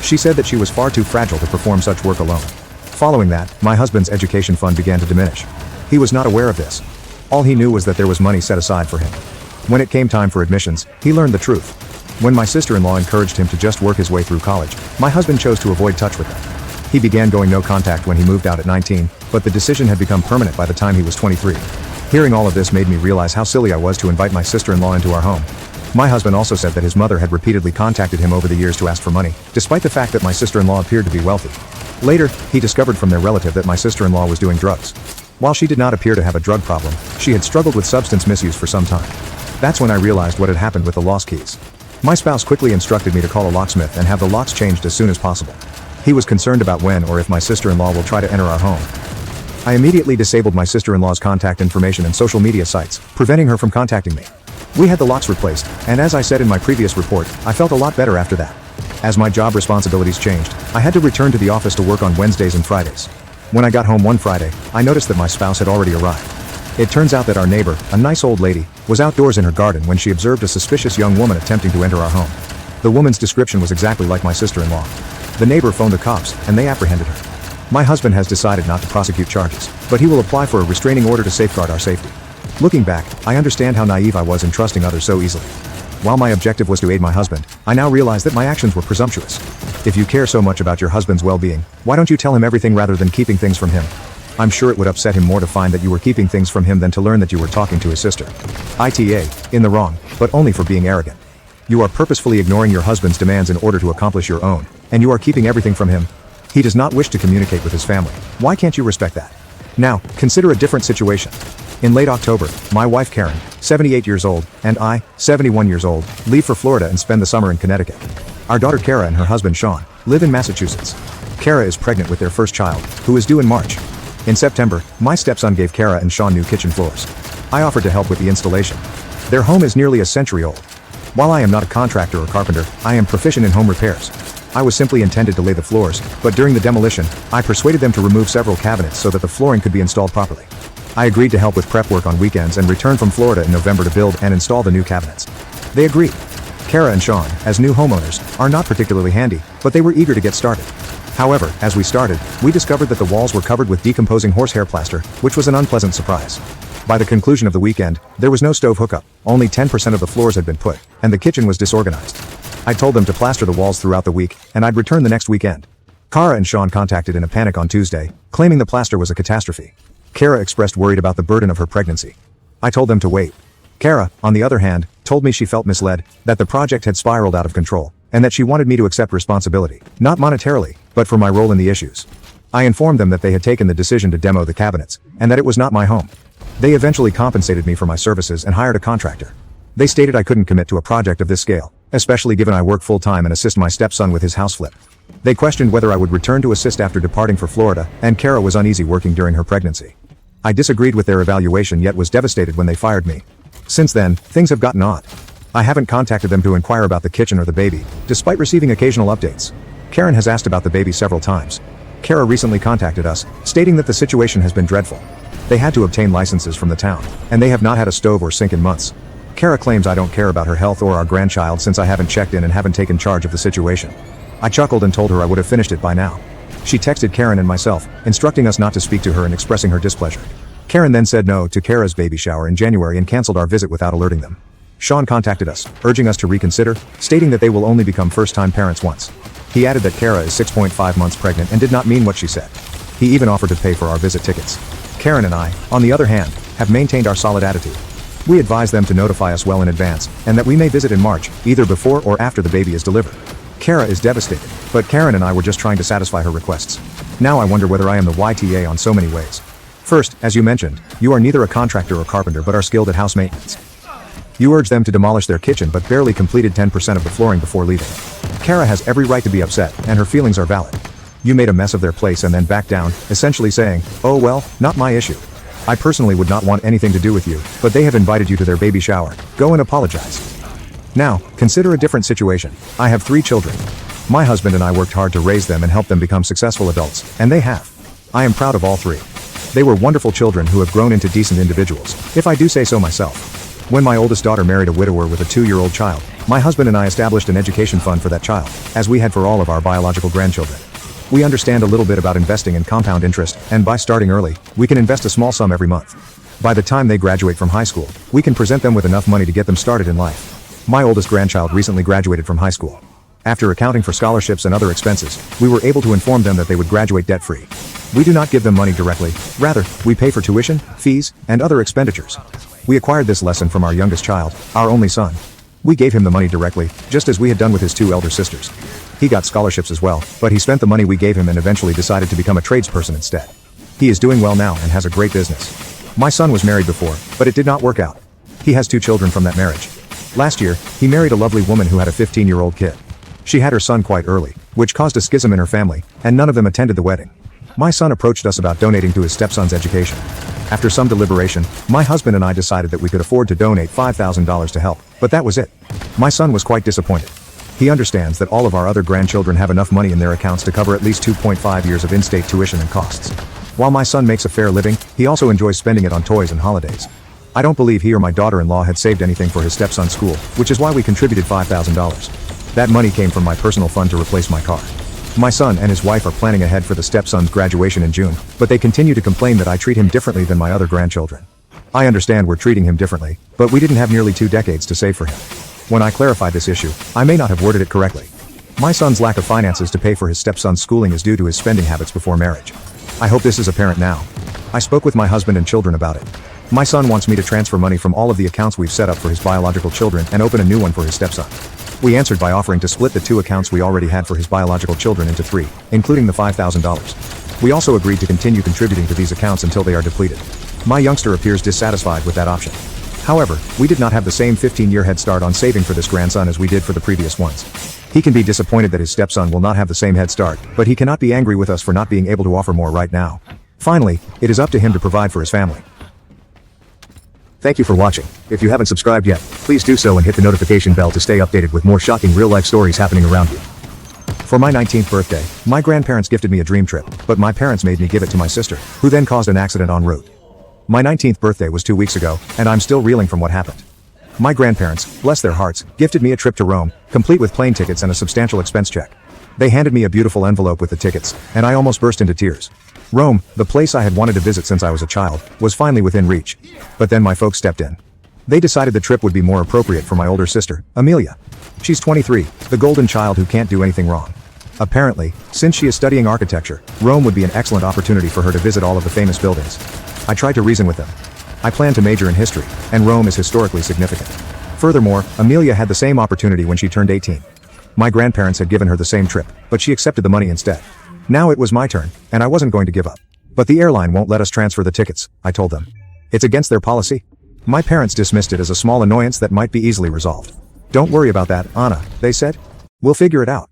She said that she was far too fragile to perform such work alone. Following that, my husband's education fund began to diminish. He was not aware of this. All he knew was that there was money set aside for him. When it came time for admissions, he learned the truth. When my sister-in-law encouraged him to just work his way through college, my husband chose to avoid touch with them. He began going no contact when he moved out at 19, but the decision had become permanent by the time he was 23. Hearing all of this made me realize how silly I was to invite my sister-in-law into our home. My husband also said that his mother had repeatedly contacted him over the years to ask for money, despite the fact that my sister-in-law appeared to be wealthy. Later, he discovered from their relative that my sister-in-law was doing drugs. While she did not appear to have a drug problem, she had struggled with substance misuse for some time. That's when I realized what had happened with the lost keys. My spouse quickly instructed me to call a locksmith and have the locks changed as soon as possible. He was concerned about when or if my sister-in-law will try to enter our home. I immediately disabled my sister-in-law's contact information and social media sites, preventing her from contacting me. We had the locks replaced, and as I said in my previous report, I felt a lot better after that. As my job responsibilities changed, I had to return to the office to work on Wednesdays and Fridays. When I got home one Friday, I noticed that my spouse had already arrived. It turns out that our neighbor, a nice old lady, was outdoors in her garden when she observed a suspicious young woman attempting to enter our home. The woman's description was exactly like my sister-in-law. The neighbor phoned the cops, and they apprehended her. My husband has decided not to prosecute charges, but he will apply for a restraining order to safeguard our safety. Looking back, I understand how naive I was in trusting others so easily. While my objective was to aid my husband, I now realize that my actions were presumptuous. If you care so much about your husband's well-being, why don't you tell him everything rather than keeping things from him? I'm sure it would upset him more to find that you were keeping things from him than to learn that you were talking to his sister. ITA, in the wrong, but only for being arrogant. You are purposefully ignoring your husband's demands in order to accomplish your own, and you are keeping everything from him. He does not wish to communicate with his family. Why can't you respect that? Now, consider a different situation. In late October, my wife Karen, 78 years old, and I, 71 years old, leave for Florida and spend the summer in Connecticut. Our daughter Kara and her husband Sean live in Massachusetts. Kara is pregnant with their first child, who is due in March. In September, my stepson gave Kara and Sean new kitchen floors. I offered to help with the installation. Their home is nearly a century old. While I am not a contractor or carpenter, I am proficient in home repairs. I was simply intended to lay the floors, but during the demolition, I persuaded them to remove several cabinets so that the flooring could be installed properly. I agreed to help with prep work on weekends and returned from Florida in November to build and install the new cabinets. They agreed. Kara and Sean, as new homeowners, are not particularly handy, but they were eager to get started. However, as we started, we discovered that the walls were covered with decomposing horsehair plaster, which was an unpleasant surprise. By the conclusion of the weekend, there was no stove hookup, only 10% of the floors had been put, and the kitchen was disorganized. I told them to plaster the walls throughout the week, and I'd return the next weekend. Kara and Sean contacted in a panic on Tuesday, claiming the plaster was a catastrophe. Kara expressed worried about the burden of her pregnancy. I told them to wait. Kara, on the other hand, told me she felt misled, that the project had spiraled out of control, and that she wanted me to accept responsibility, not monetarily, but for my role in the issues. I informed them that they had taken the decision to demo the cabinets, and that it was not my home. They eventually compensated me for my services and hired a contractor. They stated I couldn't commit to a project of this scale, especially given I work full-time and assist my stepson with his house flip. They questioned whether I would return to assist after departing for Florida, and Kara was uneasy working during her pregnancy. I disagreed with their evaluation yet was devastated when they fired me. Since then, things have gotten odd. I haven't contacted them to inquire about the kitchen or the baby, despite receiving occasional updates. Karen has asked about the baby several times. Kara recently contacted us, stating that the situation has been dreadful. They had to obtain licenses from the town, and they have not had a stove or sink in months. Kara claims I don't care about her health or our grandchild since I haven't checked in and haven't taken charge of the situation. I chuckled and told her I would have finished it by now. She texted Karen and myself, instructing us not to speak to her and expressing her displeasure. Karen then said no to Kara's baby shower in January and canceled our visit without alerting them. Sean contacted us, urging us to reconsider, stating that they will only become first-time parents once. He added that Kara is 6.5 months pregnant and did not mean what she said. He even offered to pay for our visit tickets. Karen and I, on the other hand, have maintained our solid attitude. We advise them to notify us well in advance, and that we may visit in March, either before or after the baby is delivered. Kara is devastated, but Karen and I were just trying to satisfy her requests. Now I wonder whether I am the YTA on so many ways. First, as you mentioned, you are neither a contractor or carpenter but are skilled at house maintenance. You urged them to demolish their kitchen but barely completed 10% of the flooring before leaving. Kara has every right to be upset, and her feelings are valid. You made a mess of their place and then backed down, essentially saying, "Oh well, not my issue. I personally would not want anything to do with you, but they have invited you to their baby shower. Go and apologize." Now, consider a different situation. I have 3 children. My husband and I worked hard to raise them and help them become successful adults, and they have. I am proud of all 3. They were wonderful children who have grown into decent individuals, if I do say so myself. When my oldest daughter married a widower with a 2-year-old child, my husband and I established an education fund for that child, as we had for all of our biological grandchildren. We understand a little bit about investing in compound interest, and by starting early, we can invest a small sum every month. By the time they graduate from high school, we can present them with enough money to get them started in life. My oldest grandchild recently graduated from high school. After accounting for scholarships and other expenses, we were able to inform them that they would graduate debt-free. We do not give them money directly, rather, we pay for tuition, fees, and other expenditures. We acquired this lesson from our youngest child, our only son. We gave him the money directly, just as we had done with his 2 elder sisters. He got scholarships as well, but he spent the money we gave him and eventually decided to become a tradesperson instead. He is doing well now and has a great business. My son was married before, but it did not work out. He has 2 children from that marriage. Last year, he married a lovely woman who had a 15-year-old kid. She had her son quite early, which caused a schism in her family, and none of them attended the wedding. My son approached us about donating to his stepson's education. After some deliberation, my husband and I decided that we could afford to donate $5,000 to help, but that was it. My son was quite disappointed. He understands that all of our other grandchildren have enough money in their accounts to cover at least 2.5 years of in-state tuition and costs. While my son makes a fair living, he also enjoys spending it on toys and holidays. I don't believe he or my daughter-in-law had saved anything for his stepson's school, which is why we contributed $5,000. That money came from my personal fund to replace my car. My son and his wife are planning ahead for the stepson's graduation in June, but they continue to complain that I treat him differently than my other grandchildren. I understand we're treating him differently, but we didn't have nearly 2 decades to save for him. When I clarified this issue, I may not have worded it correctly. My son's lack of finances to pay for his stepson's schooling is due to his spending habits before marriage. I hope this is apparent now. I spoke with my husband and children about it. My son wants me to transfer money from all of the accounts we've set up for his biological children and open a new one for his stepson. We answered by offering to split the 2 accounts we already had for his biological children into 3, including the $5,000. We also agreed to continue contributing to these accounts until they are depleted. My youngster appears dissatisfied with that option. However, we did not have the same 15-year head start on saving for this grandson as we did for the previous ones. He can be disappointed that his stepson will not have the same head start, but he cannot be angry with us for not being able to offer more right now. Finally, it is up to him to provide for his family. Thank you for watching. If you haven't subscribed yet, please do so and hit the notification bell to stay updated with more shocking real-life stories happening around you. For my 19th birthday, my grandparents gifted me a dream trip, but my parents made me give it to my sister, who then caused an accident en route. My 19th birthday was 2 weeks ago, and I'm still reeling from what happened. My grandparents, bless their hearts, gifted me a trip to Rome, complete with plane tickets and a substantial expense check. They handed me a beautiful envelope with the tickets, and I almost burst into tears. Rome, the place I had wanted to visit since I was a child, was finally within reach. But then my folks stepped in. They decided the trip would be more appropriate for my older sister, Amelia. She's 23, the golden child who can't do anything wrong. Apparently, since she is studying architecture, Rome would be an excellent opportunity for her to visit all of the famous buildings. I tried to reason with them. I plan to major in history, and Rome is historically significant. Furthermore, Amelia had the same opportunity when she turned 18. My grandparents had given her the same trip, but she accepted the money instead. Now it was my turn, and I wasn't going to give up. But the airline won't let us transfer the tickets, I told them. It's against their policy. My parents dismissed it as a small annoyance that might be easily resolved. Don't worry about that, Anna, they said. We'll figure it out.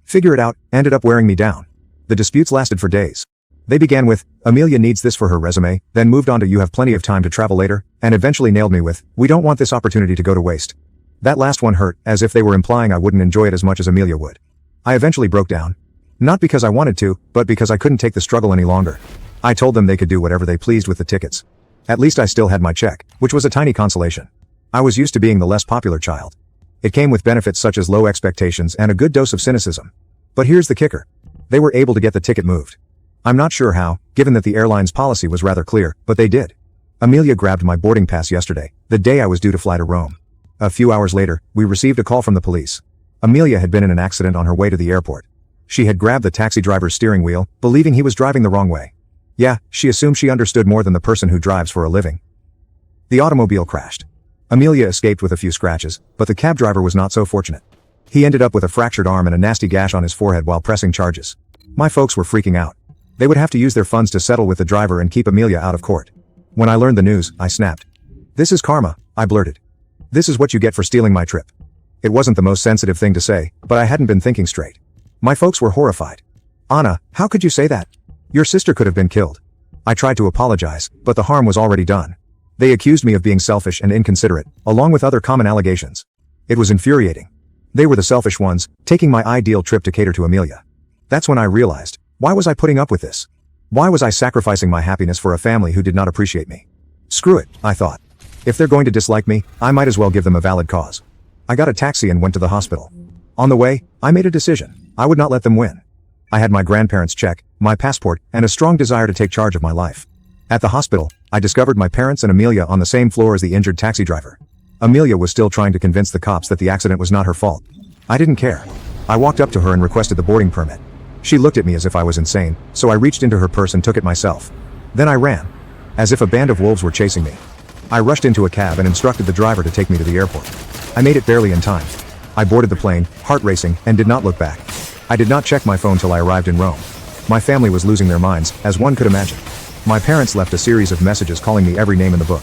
Figure it out ended up wearing me down. The disputes lasted for days. They began with, Amelia needs this for her resume, then moved on to you have plenty of time to travel later, and eventually nailed me with, we don't want this opportunity to go to waste. That last one hurt, as if they were implying I wouldn't enjoy it as much as Amelia would. I eventually broke down. Not because I wanted to, but because I couldn't take the struggle any longer. I told them they could do whatever they pleased with the tickets. At least I still had my check, which was a tiny consolation. I was used to being the less popular child. It came with benefits such as low expectations and a good dose of cynicism. But here's the kicker. They were able to get the ticket moved. I'm not sure how, given that the airline's policy was rather clear, but they did. Amelia grabbed my boarding pass yesterday, the day I was due to fly to Rome. A few hours later, we received a call from the police. Amelia had been in an accident on her way to the airport. She had grabbed the taxi driver's steering wheel, believing he was driving the wrong way. Yeah, she assumed she understood more than the person who drives for a living. The automobile crashed. Amelia escaped with a few scratches, but the cab driver was not so fortunate. He ended up with a fractured arm and a nasty gash on his forehead while pressing charges. My folks were freaking out. They would have to use their funds to settle with the driver and keep Amelia out of court. When I learned the news, I snapped. This is karma, I blurted. This is what you get for stealing my trip. It wasn't the most sensitive thing to say, but I hadn't been thinking straight. My folks were horrified. Anna, how could you say that? Your sister could have been killed. I tried to apologize, but the harm was already done. They accused me of being selfish and inconsiderate, along with other common allegations. It was infuriating. They were the selfish ones, taking my ideal trip to cater to Amelia. That's when I realized, why was I putting up with this? Why was I sacrificing my happiness for a family who did not appreciate me? Screw it, I thought. If they're going to dislike me, I might as well give them a valid cause. I got a taxi and went to the hospital. On the way, I made a decision. I would not let them win. I had my grandparents' check, my passport, and a strong desire to take charge of my life. At the hospital, I discovered my parents and Amelia on the same floor as the injured taxi driver. Amelia was still trying to convince the cops that the accident was not her fault. I didn't care. I walked up to her and requested the boarding permit. She looked at me as if I was insane, so I reached into her purse and took it myself. Then I ran. As if a band of wolves were chasing me. I rushed into a cab and instructed the driver to take me to the airport. I made it barely in time. I boarded the plane, heart racing, and did not look back. I did not check my phone till I arrived in Rome. My family was losing their minds, as one could imagine. My parents left a series of messages calling me every name in the book.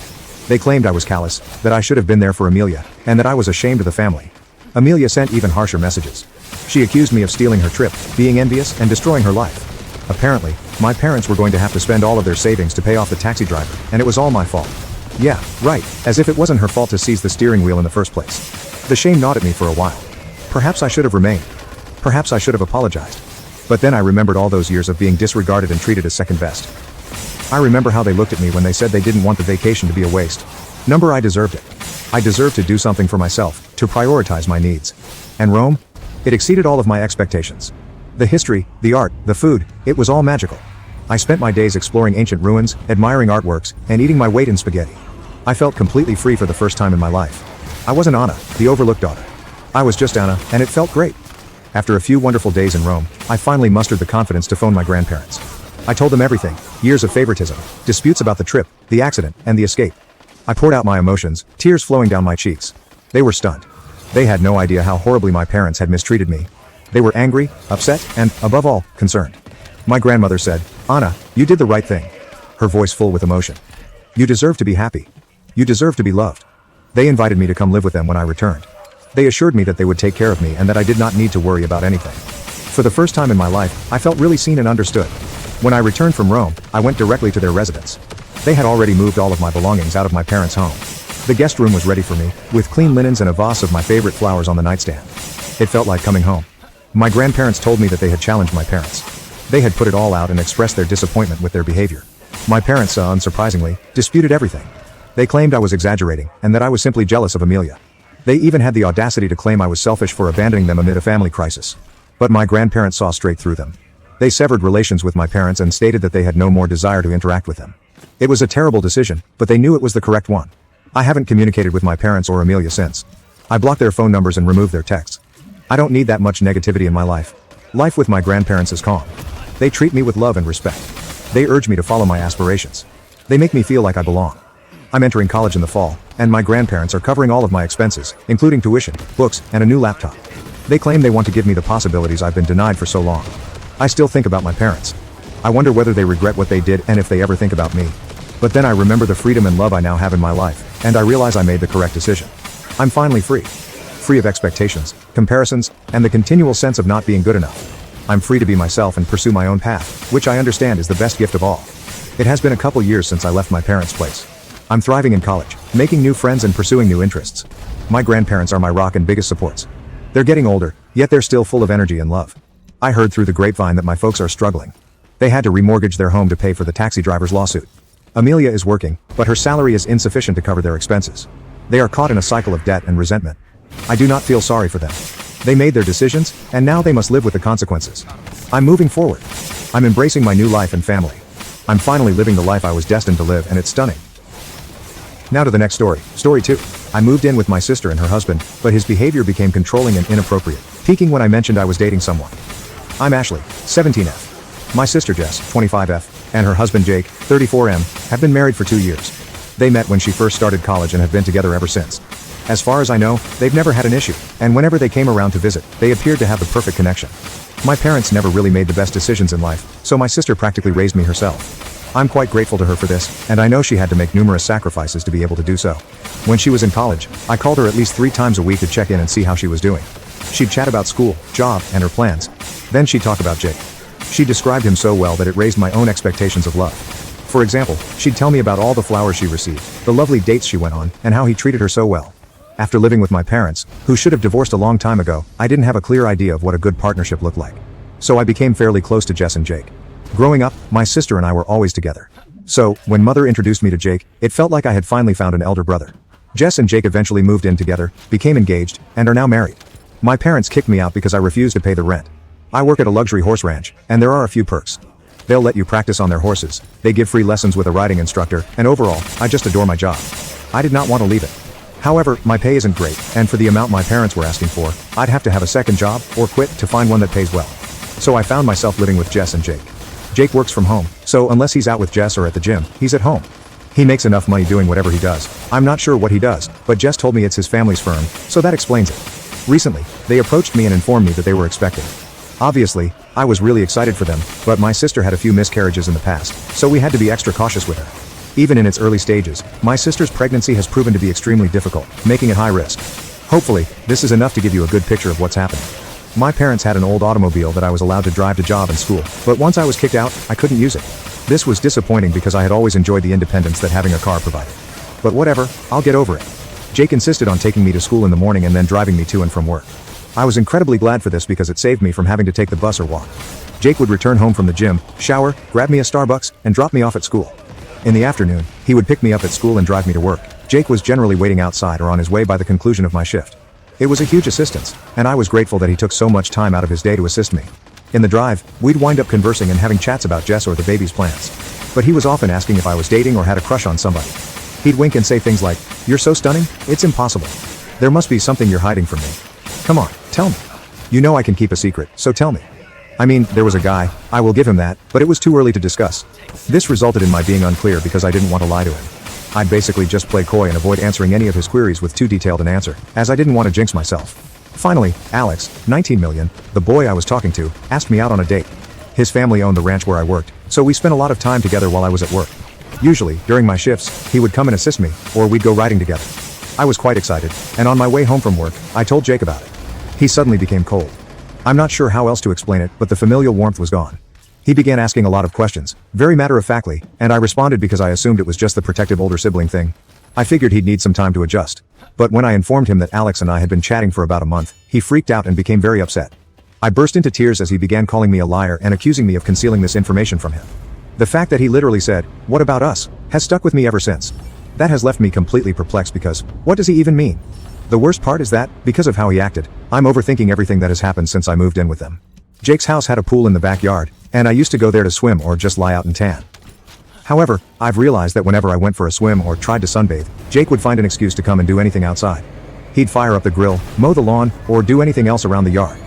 They claimed I was callous, that I should have been there for Amelia, and that I was ashamed of the family. Amelia sent even harsher messages. She accused me of stealing her trip, being envious, and destroying her life. Apparently, my parents were going to have to spend all of their savings to pay off the taxi driver, and it was all my fault. Yeah, right, as if it wasn't her fault to seize the steering wheel in the first place. The shame gnawed at me for a while. Perhaps I should have remained. Perhaps I should have apologized. But then I remembered all those years of being disregarded and treated as second best. I remember how they looked at me when they said they didn't want the vacation to be a waste. I deserved it. I deserved to do something for myself, to prioritize my needs. And Rome? It exceeded all of my expectations. The history, the art, the food, it was all magical. I spent my days exploring ancient ruins, admiring artworks, and eating my weight in spaghetti. I felt completely free for the first time in my life. I wasn't Anna, the overlooked daughter. I was just Anna, and it felt great. After a few wonderful days in Rome, I finally mustered the confidence to phone my grandparents. I told them everything, years of favoritism, disputes about the trip, the accident, and the escape. I poured out my emotions, tears flowing down my cheeks. They were stunned. They had no idea how horribly my parents had mistreated me. They were angry, upset, and, above all, concerned. My grandmother said, "Anna, you did the right thing." Her voice full with emotion. "You deserve to be happy. You deserve to be loved." They invited me to come live with them when I returned. They assured me that they would take care of me and that I did not need to worry about anything. For the first time in my life, I felt really seen and understood. When I returned from Rome, I went directly to their residence. They had already moved all of my belongings out of my parents' home. The guest room was ready for me, with clean linens and a vase of my favorite flowers on the nightstand. It felt like coming home. My grandparents told me that they had challenged my parents. They had put it all out and expressed their disappointment with their behavior. My parents, unsurprisingly, disputed everything. They claimed I was exaggerating, and that I was simply jealous of Amelia. They even had the audacity to claim I was selfish for abandoning them amid a family crisis. But my grandparents saw straight through them. They severed relations with my parents and stated that they had no more desire to interact with them. It was a terrible decision, but they knew it was the correct one. I haven't communicated with my parents or Amelia since. I blocked their phone numbers and removed their texts. I don't need that much negativity in my life. Life with my grandparents is calm. They treat me with love and respect. They urge me to follow my aspirations. They make me feel like I belong. I'm entering college in the fall, and my grandparents are covering all of my expenses, including tuition, books, and a new laptop. They claim they want to give me the possibilities I've been denied for so long. I still think about my parents. I wonder whether they regret what they did and if they ever think about me. But then I remember the freedom and love I now have in my life, and I realize I made the correct decision. I'm finally free. Free of expectations, comparisons, and the continual sense of not being good enough. I'm free to be myself and pursue my own path, which I understand is the best gift of all. It has been a couple years since I left my parents' place. I'm thriving in college, making new friends and pursuing new interests. My grandparents are my rock and biggest supports. They're getting older, yet they're still full of energy and love. I heard through the grapevine that my folks are struggling. They had to remortgage their home to pay for the taxi driver's lawsuit. Amelia is working, but her salary is insufficient to cover their expenses. They are caught in a cycle of debt and resentment. I do not feel sorry for them. They made their decisions, and now they must live with the consequences. I'm moving forward. I'm embracing my new life and family. I'm finally living the life I was destined to live, and it's stunning. Now to the next story. Story 2. I moved in with my sister and her husband, but his behavior became controlling and inappropriate, peaking when I mentioned I was dating someone. I'm Ashley, 17F. My sister Jess, 25F, and her husband Jake, 34M, have been married for 2 years. They met when she first started college and have been together ever since. As far as I know, they've never had an issue, and whenever they came around to visit, they appeared to have the perfect connection. My parents never really made the best decisions in life, so my sister practically raised me herself. I'm quite grateful to her for this, and I know she had to make numerous sacrifices to be able to do so. When she was in college, I called her at least 3 times a week to check in and see how she was doing. She'd chat about school, job, and her plans. Then she'd talk about Jake. She described him so well that it raised my own expectations of love. For example, she'd tell me about all the flowers she received, the lovely dates she went on, and how he treated her so well. After living with my parents, who should have divorced a long time ago, I didn't have a clear idea of what a good partnership looked like. So I became fairly close to Jess and Jake. Growing up, my sister and I were always together. So, when Mother introduced me to Jake, it felt like I had finally found an elder brother. Jess and Jake eventually moved in together, became engaged, and are now married. My parents kicked me out because I refused to pay the rent. I work at a luxury horse ranch, and there are a few perks. They'll let you practice on their horses, they give free lessons with a riding instructor, and overall, I just adore my job. I did not want to leave it. However, my pay isn't great, and for the amount my parents were asking for, I'd have to have a second job, or quit, to find one that pays well. So I found myself living with Jess and Jake. Jake works from home, so unless he's out with Jess or at the gym, he's at home. He makes enough money doing whatever he does. I'm not sure what he does, but Jess told me it's his family's firm, so that explains it. Recently, they approached me and informed me that they were expecting. Obviously, I was really excited for them, but my sister had a few miscarriages in the past, so we had to be extra cautious with her. Even in its early stages, my sister's pregnancy has proven to be extremely difficult, making it high risk. Hopefully, this is enough to give you a good picture of what's happening. My parents had an old automobile that I was allowed to drive to job and school, but once I was kicked out, I couldn't use it. This was disappointing because I had always enjoyed the independence that having a car provided. But whatever, I'll get over it. Jake insisted on taking me to school in the morning and then driving me to and from work. I was incredibly glad for this because it saved me from having to take the bus or walk. Jake would return home from the gym, shower, grab me a Starbucks, and drop me off at school. In the afternoon, he would pick me up at school and drive me to work. Jake was generally waiting outside or on his way by the conclusion of my shift. It was a huge assistance, and I was grateful that he took so much time out of his day to assist me. In the drive, we'd wind up conversing and having chats about Jess or the baby's plans. But he was often asking if I was dating or had a crush on somebody. He'd wink and say things like, "You're so stunning, it's impossible. There must be something you're hiding from me. Come on, tell me. You know I can keep a secret, so tell me." I mean, there was a guy, I will give him that, but it was too early to discuss. This resulted in my being unclear because I didn't want to lie to him. I'd basically just play coy and avoid answering any of his queries with too detailed an answer, as I didn't want to jinx myself. Finally, Alex, 19 million, the boy I was talking to, asked me out on a date. His family owned the ranch where I worked, so we spent a lot of time together while I was at work. Usually, during my shifts, he would come and assist me, or we'd go riding together. I was quite excited, and on my way home from work, I told Jake about it. He suddenly became cold. I'm not sure how else to explain it, but the familial warmth was gone. He began asking a lot of questions, very matter-of-factly, and I responded because I assumed it was just the protective older sibling thing. I figured he'd need some time to adjust. But when I informed him that Alex and I had been chatting for about a month, he freaked out and became very upset. I burst into tears as he began calling me a liar and accusing me of concealing this information from him. The fact that he literally said, "What about us?" has stuck with me ever since. That has left me completely perplexed because, what does he even mean? The worst part is that, because of how he acted, I'm overthinking everything that has happened since I moved in with them. Jake's house had a pool in the backyard, and I used to go there to swim or just lie out and tan. However, I've realized that whenever I went for a swim or tried to sunbathe, Jake would find an excuse to come and do anything outside. He'd fire up the grill, mow the lawn, or do anything else around the yard.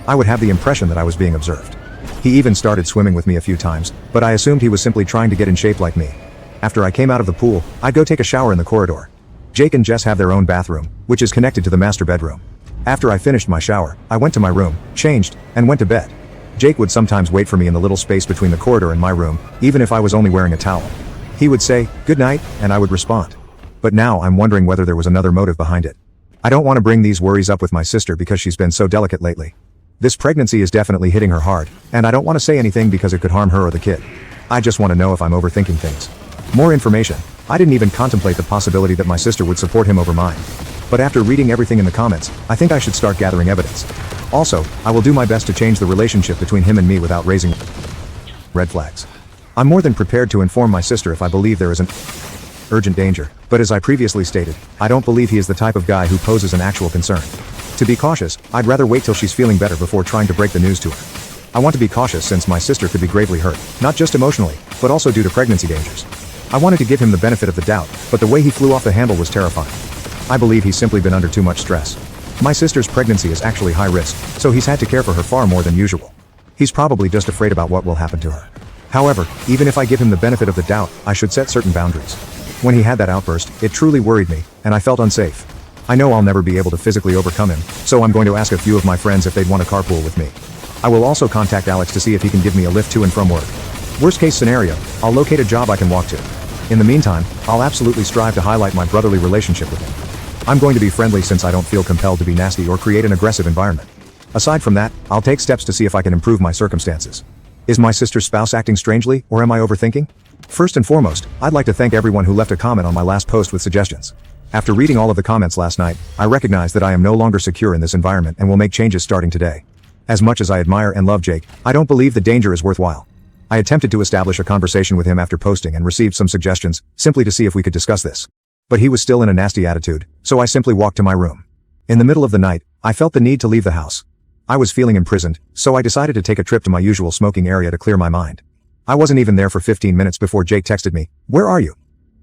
I would have the impression that I was being observed. He even started swimming with me a few times, but I assumed he was simply trying to get in shape like me. After I came out of the pool, I'd go take a shower in the corridor. Jake and Jess have their own bathroom, which is connected to the master bedroom. After I finished my shower, I went to my room, changed, and went to bed. Jake would sometimes wait for me in the little space between the corridor and my room, even if I was only wearing a towel. He would say, "Good night," and I would respond. But now I'm wondering whether there was another motive behind it. I don't want to bring these worries up with my sister because she's been so delicate lately. This pregnancy is definitely hitting her hard, and I don't want to say anything because it could harm her or the kid. I just want to know if I'm overthinking things. More information. I didn't even contemplate the possibility that my sister would support him over mine. But after reading everything in the comments, I think I should start gathering evidence. Also, I will do my best to change the relationship between him and me without raising red flags. I'm more than prepared to inform my sister if I believe there is an urgent danger, but as I previously stated, I don't believe he is the type of guy who poses an actual concern. To be cautious, I'd rather wait till she's feeling better before trying to break the news to her. I want to be cautious since my sister could be gravely hurt, not just emotionally, but also due to pregnancy dangers. I wanted to give him the benefit of the doubt, but the way he flew off the handle was terrifying. I believe he's simply been under too much stress. My sister's pregnancy is actually high risk, so he's had to care for her far more than usual. He's probably just afraid about what will happen to her. However, even if I give him the benefit of the doubt, I should set certain boundaries. When he had that outburst, it truly worried me, and I felt unsafe. I know I'll never be able to physically overcome him, so I'm going to ask a few of my friends if they'd want to carpool with me. I will also contact Alex to see if he can give me a lift to and from work. Worst case scenario, I'll locate a job I can walk to. In the meantime, I'll absolutely strive to highlight my brotherly relationship with him. I'm going to be friendly since I don't feel compelled to be nasty or create an aggressive environment. Aside from that, I'll take steps to see if I can improve my circumstances. Is my sister's spouse acting strangely, or am I overthinking? First and foremost, I'd like to thank everyone who left a comment on my last post with suggestions. After reading all of the comments last night, I recognize that I am no longer secure in this environment and will make changes starting today. As much as I admire and love Jake, I don't believe the danger is worthwhile. I attempted to establish a conversation with him after posting and received some suggestions, simply to see if we could discuss this. But he was still in a nasty attitude, so I simply walked to my room. In the middle of the night, I felt the need to leave the house. I was feeling imprisoned, so I decided to take a trip to my usual smoking area to clear my mind. I wasn't even there for 15 minutes before Jake texted me, "Where are you?"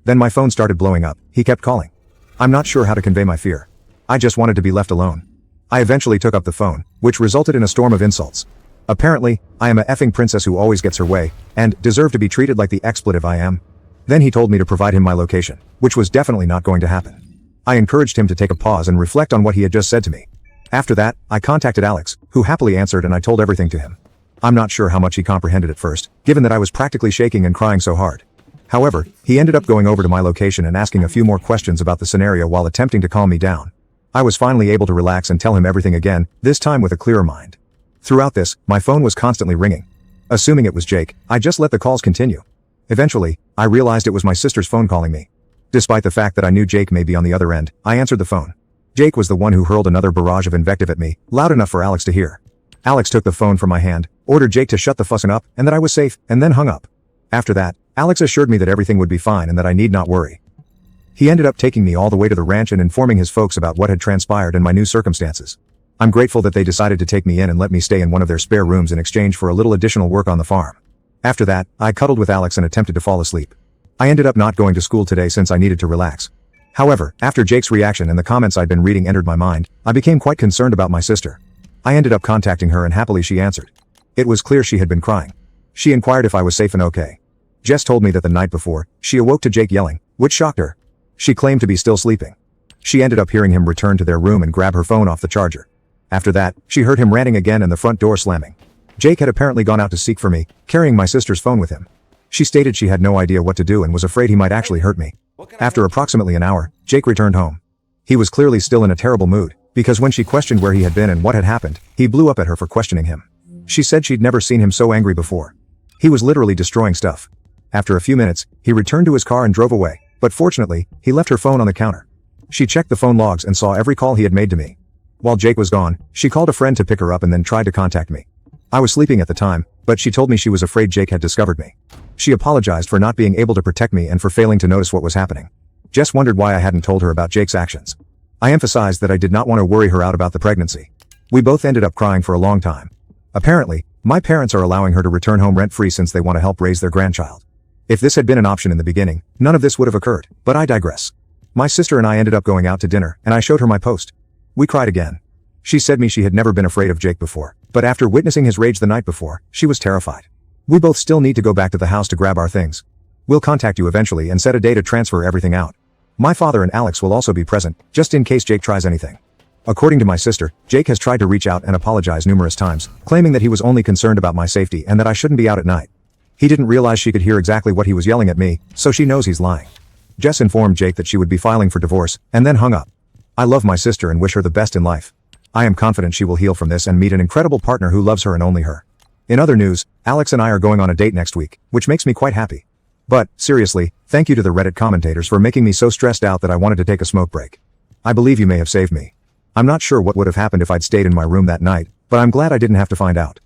Then my phone started blowing up. He kept calling. I'm not sure how to convey my fear. I just wanted to be left alone. I eventually took up the phone, which resulted in a storm of insults. Apparently, I am a effing princess who always gets her way, and deserve to be treated like the expletive I am. Then he told me to provide him my location, which was definitely not going to happen. I encouraged him to take a pause and reflect on what he had just said to me. After that, I contacted Alex, who happily answered, and I told everything to him. I'm not sure how much he comprehended at first, given that I was practically shaking and crying so hard. However, he ended up going over to my location and asking a few more questions about the scenario while attempting to calm me down. I was finally able to relax and tell him everything again, this time with a clearer mind. Throughout this, my phone was constantly ringing. Assuming it was Jake, I just let the calls continue. Eventually, I realized it was my sister's phone calling me. Despite the fact that I knew Jake may be on the other end, I answered the phone. Jake was the one who hurled another barrage of invective at me, loud enough for Alex to hear. Alex took the phone from my hand, ordered Jake to shut the fussing up, and that I was safe, and then hung up. After that, Alex assured me that everything would be fine and that I need not worry. He ended up taking me all the way to the ranch and informing his folks about what had transpired and my new circumstances. I'm grateful that they decided to take me in and let me stay in one of their spare rooms in exchange for a little additional work on the farm. After that, I cuddled with Alex and attempted to fall asleep. I ended up not going to school today since I needed to relax. However, after Jake's reaction and the comments I'd been reading entered my mind, I became quite concerned about my sister. I ended up contacting her and happily she answered. It was clear she had been crying. She inquired if I was safe and okay. Jess told me that the night before, she awoke to Jake yelling, which shocked her. She claimed to be still sleeping. She ended up hearing him return to their room and grab her phone off the charger. After that, she heard him ranting again and the front door slamming. Jake had apparently gone out to seek for me, carrying my sister's phone with him. She stated she had no idea what to do and was afraid he might actually hurt me. After approximately an hour, Jake returned home. He was clearly still in a terrible mood, because when she questioned where he had been and what had happened, he blew up at her for questioning him. She said she'd never seen him so angry before. He was literally destroying stuff. After a few minutes, he returned to his car and drove away, but fortunately, he left her phone on the counter. She checked the phone logs and saw every call he had made to me. While Jake was gone, she called a friend to pick her up and then tried to contact me. I was sleeping at the time, but she told me she was afraid Jake had discovered me. She apologized for not being able to protect me and for failing to notice what was happening. Jess wondered why I hadn't told her about Jake's actions. I emphasized that I did not want to worry her out about the pregnancy. We both ended up crying for a long time. Apparently, my parents are allowing her to return home rent-free since they want to help raise their grandchild. If this had been an option in the beginning, none of this would have occurred, but I digress. My sister and I ended up going out to dinner, and I showed her my post. We cried again. She said she had never been afraid of Jake before, but after witnessing his rage the night before, she was terrified. We both still need to go back to the house to grab our things. We'll contact you eventually and set a day to transfer everything out. My father and Alex will also be present, just in case Jake tries anything. According to my sister, Jake has tried to reach out and apologize numerous times, claiming that he was only concerned about my safety and that I shouldn't be out at night. He didn't realize she could hear exactly what he was yelling at me, so she knows he's lying. Jess informed Jake that she would be filing for divorce, and then hung up. I love my sister and wish her the best in life. I am confident she will heal from this and meet an incredible partner who loves her and only her. In other news, Alex and I are going on a date next week, which makes me quite happy. But, seriously, thank you to the Reddit commentators for making me so stressed out that I wanted to take a smoke break. I believe you may have saved me. I'm not sure what would have happened if I'd stayed in my room that night, but I'm glad I didn't have to find out.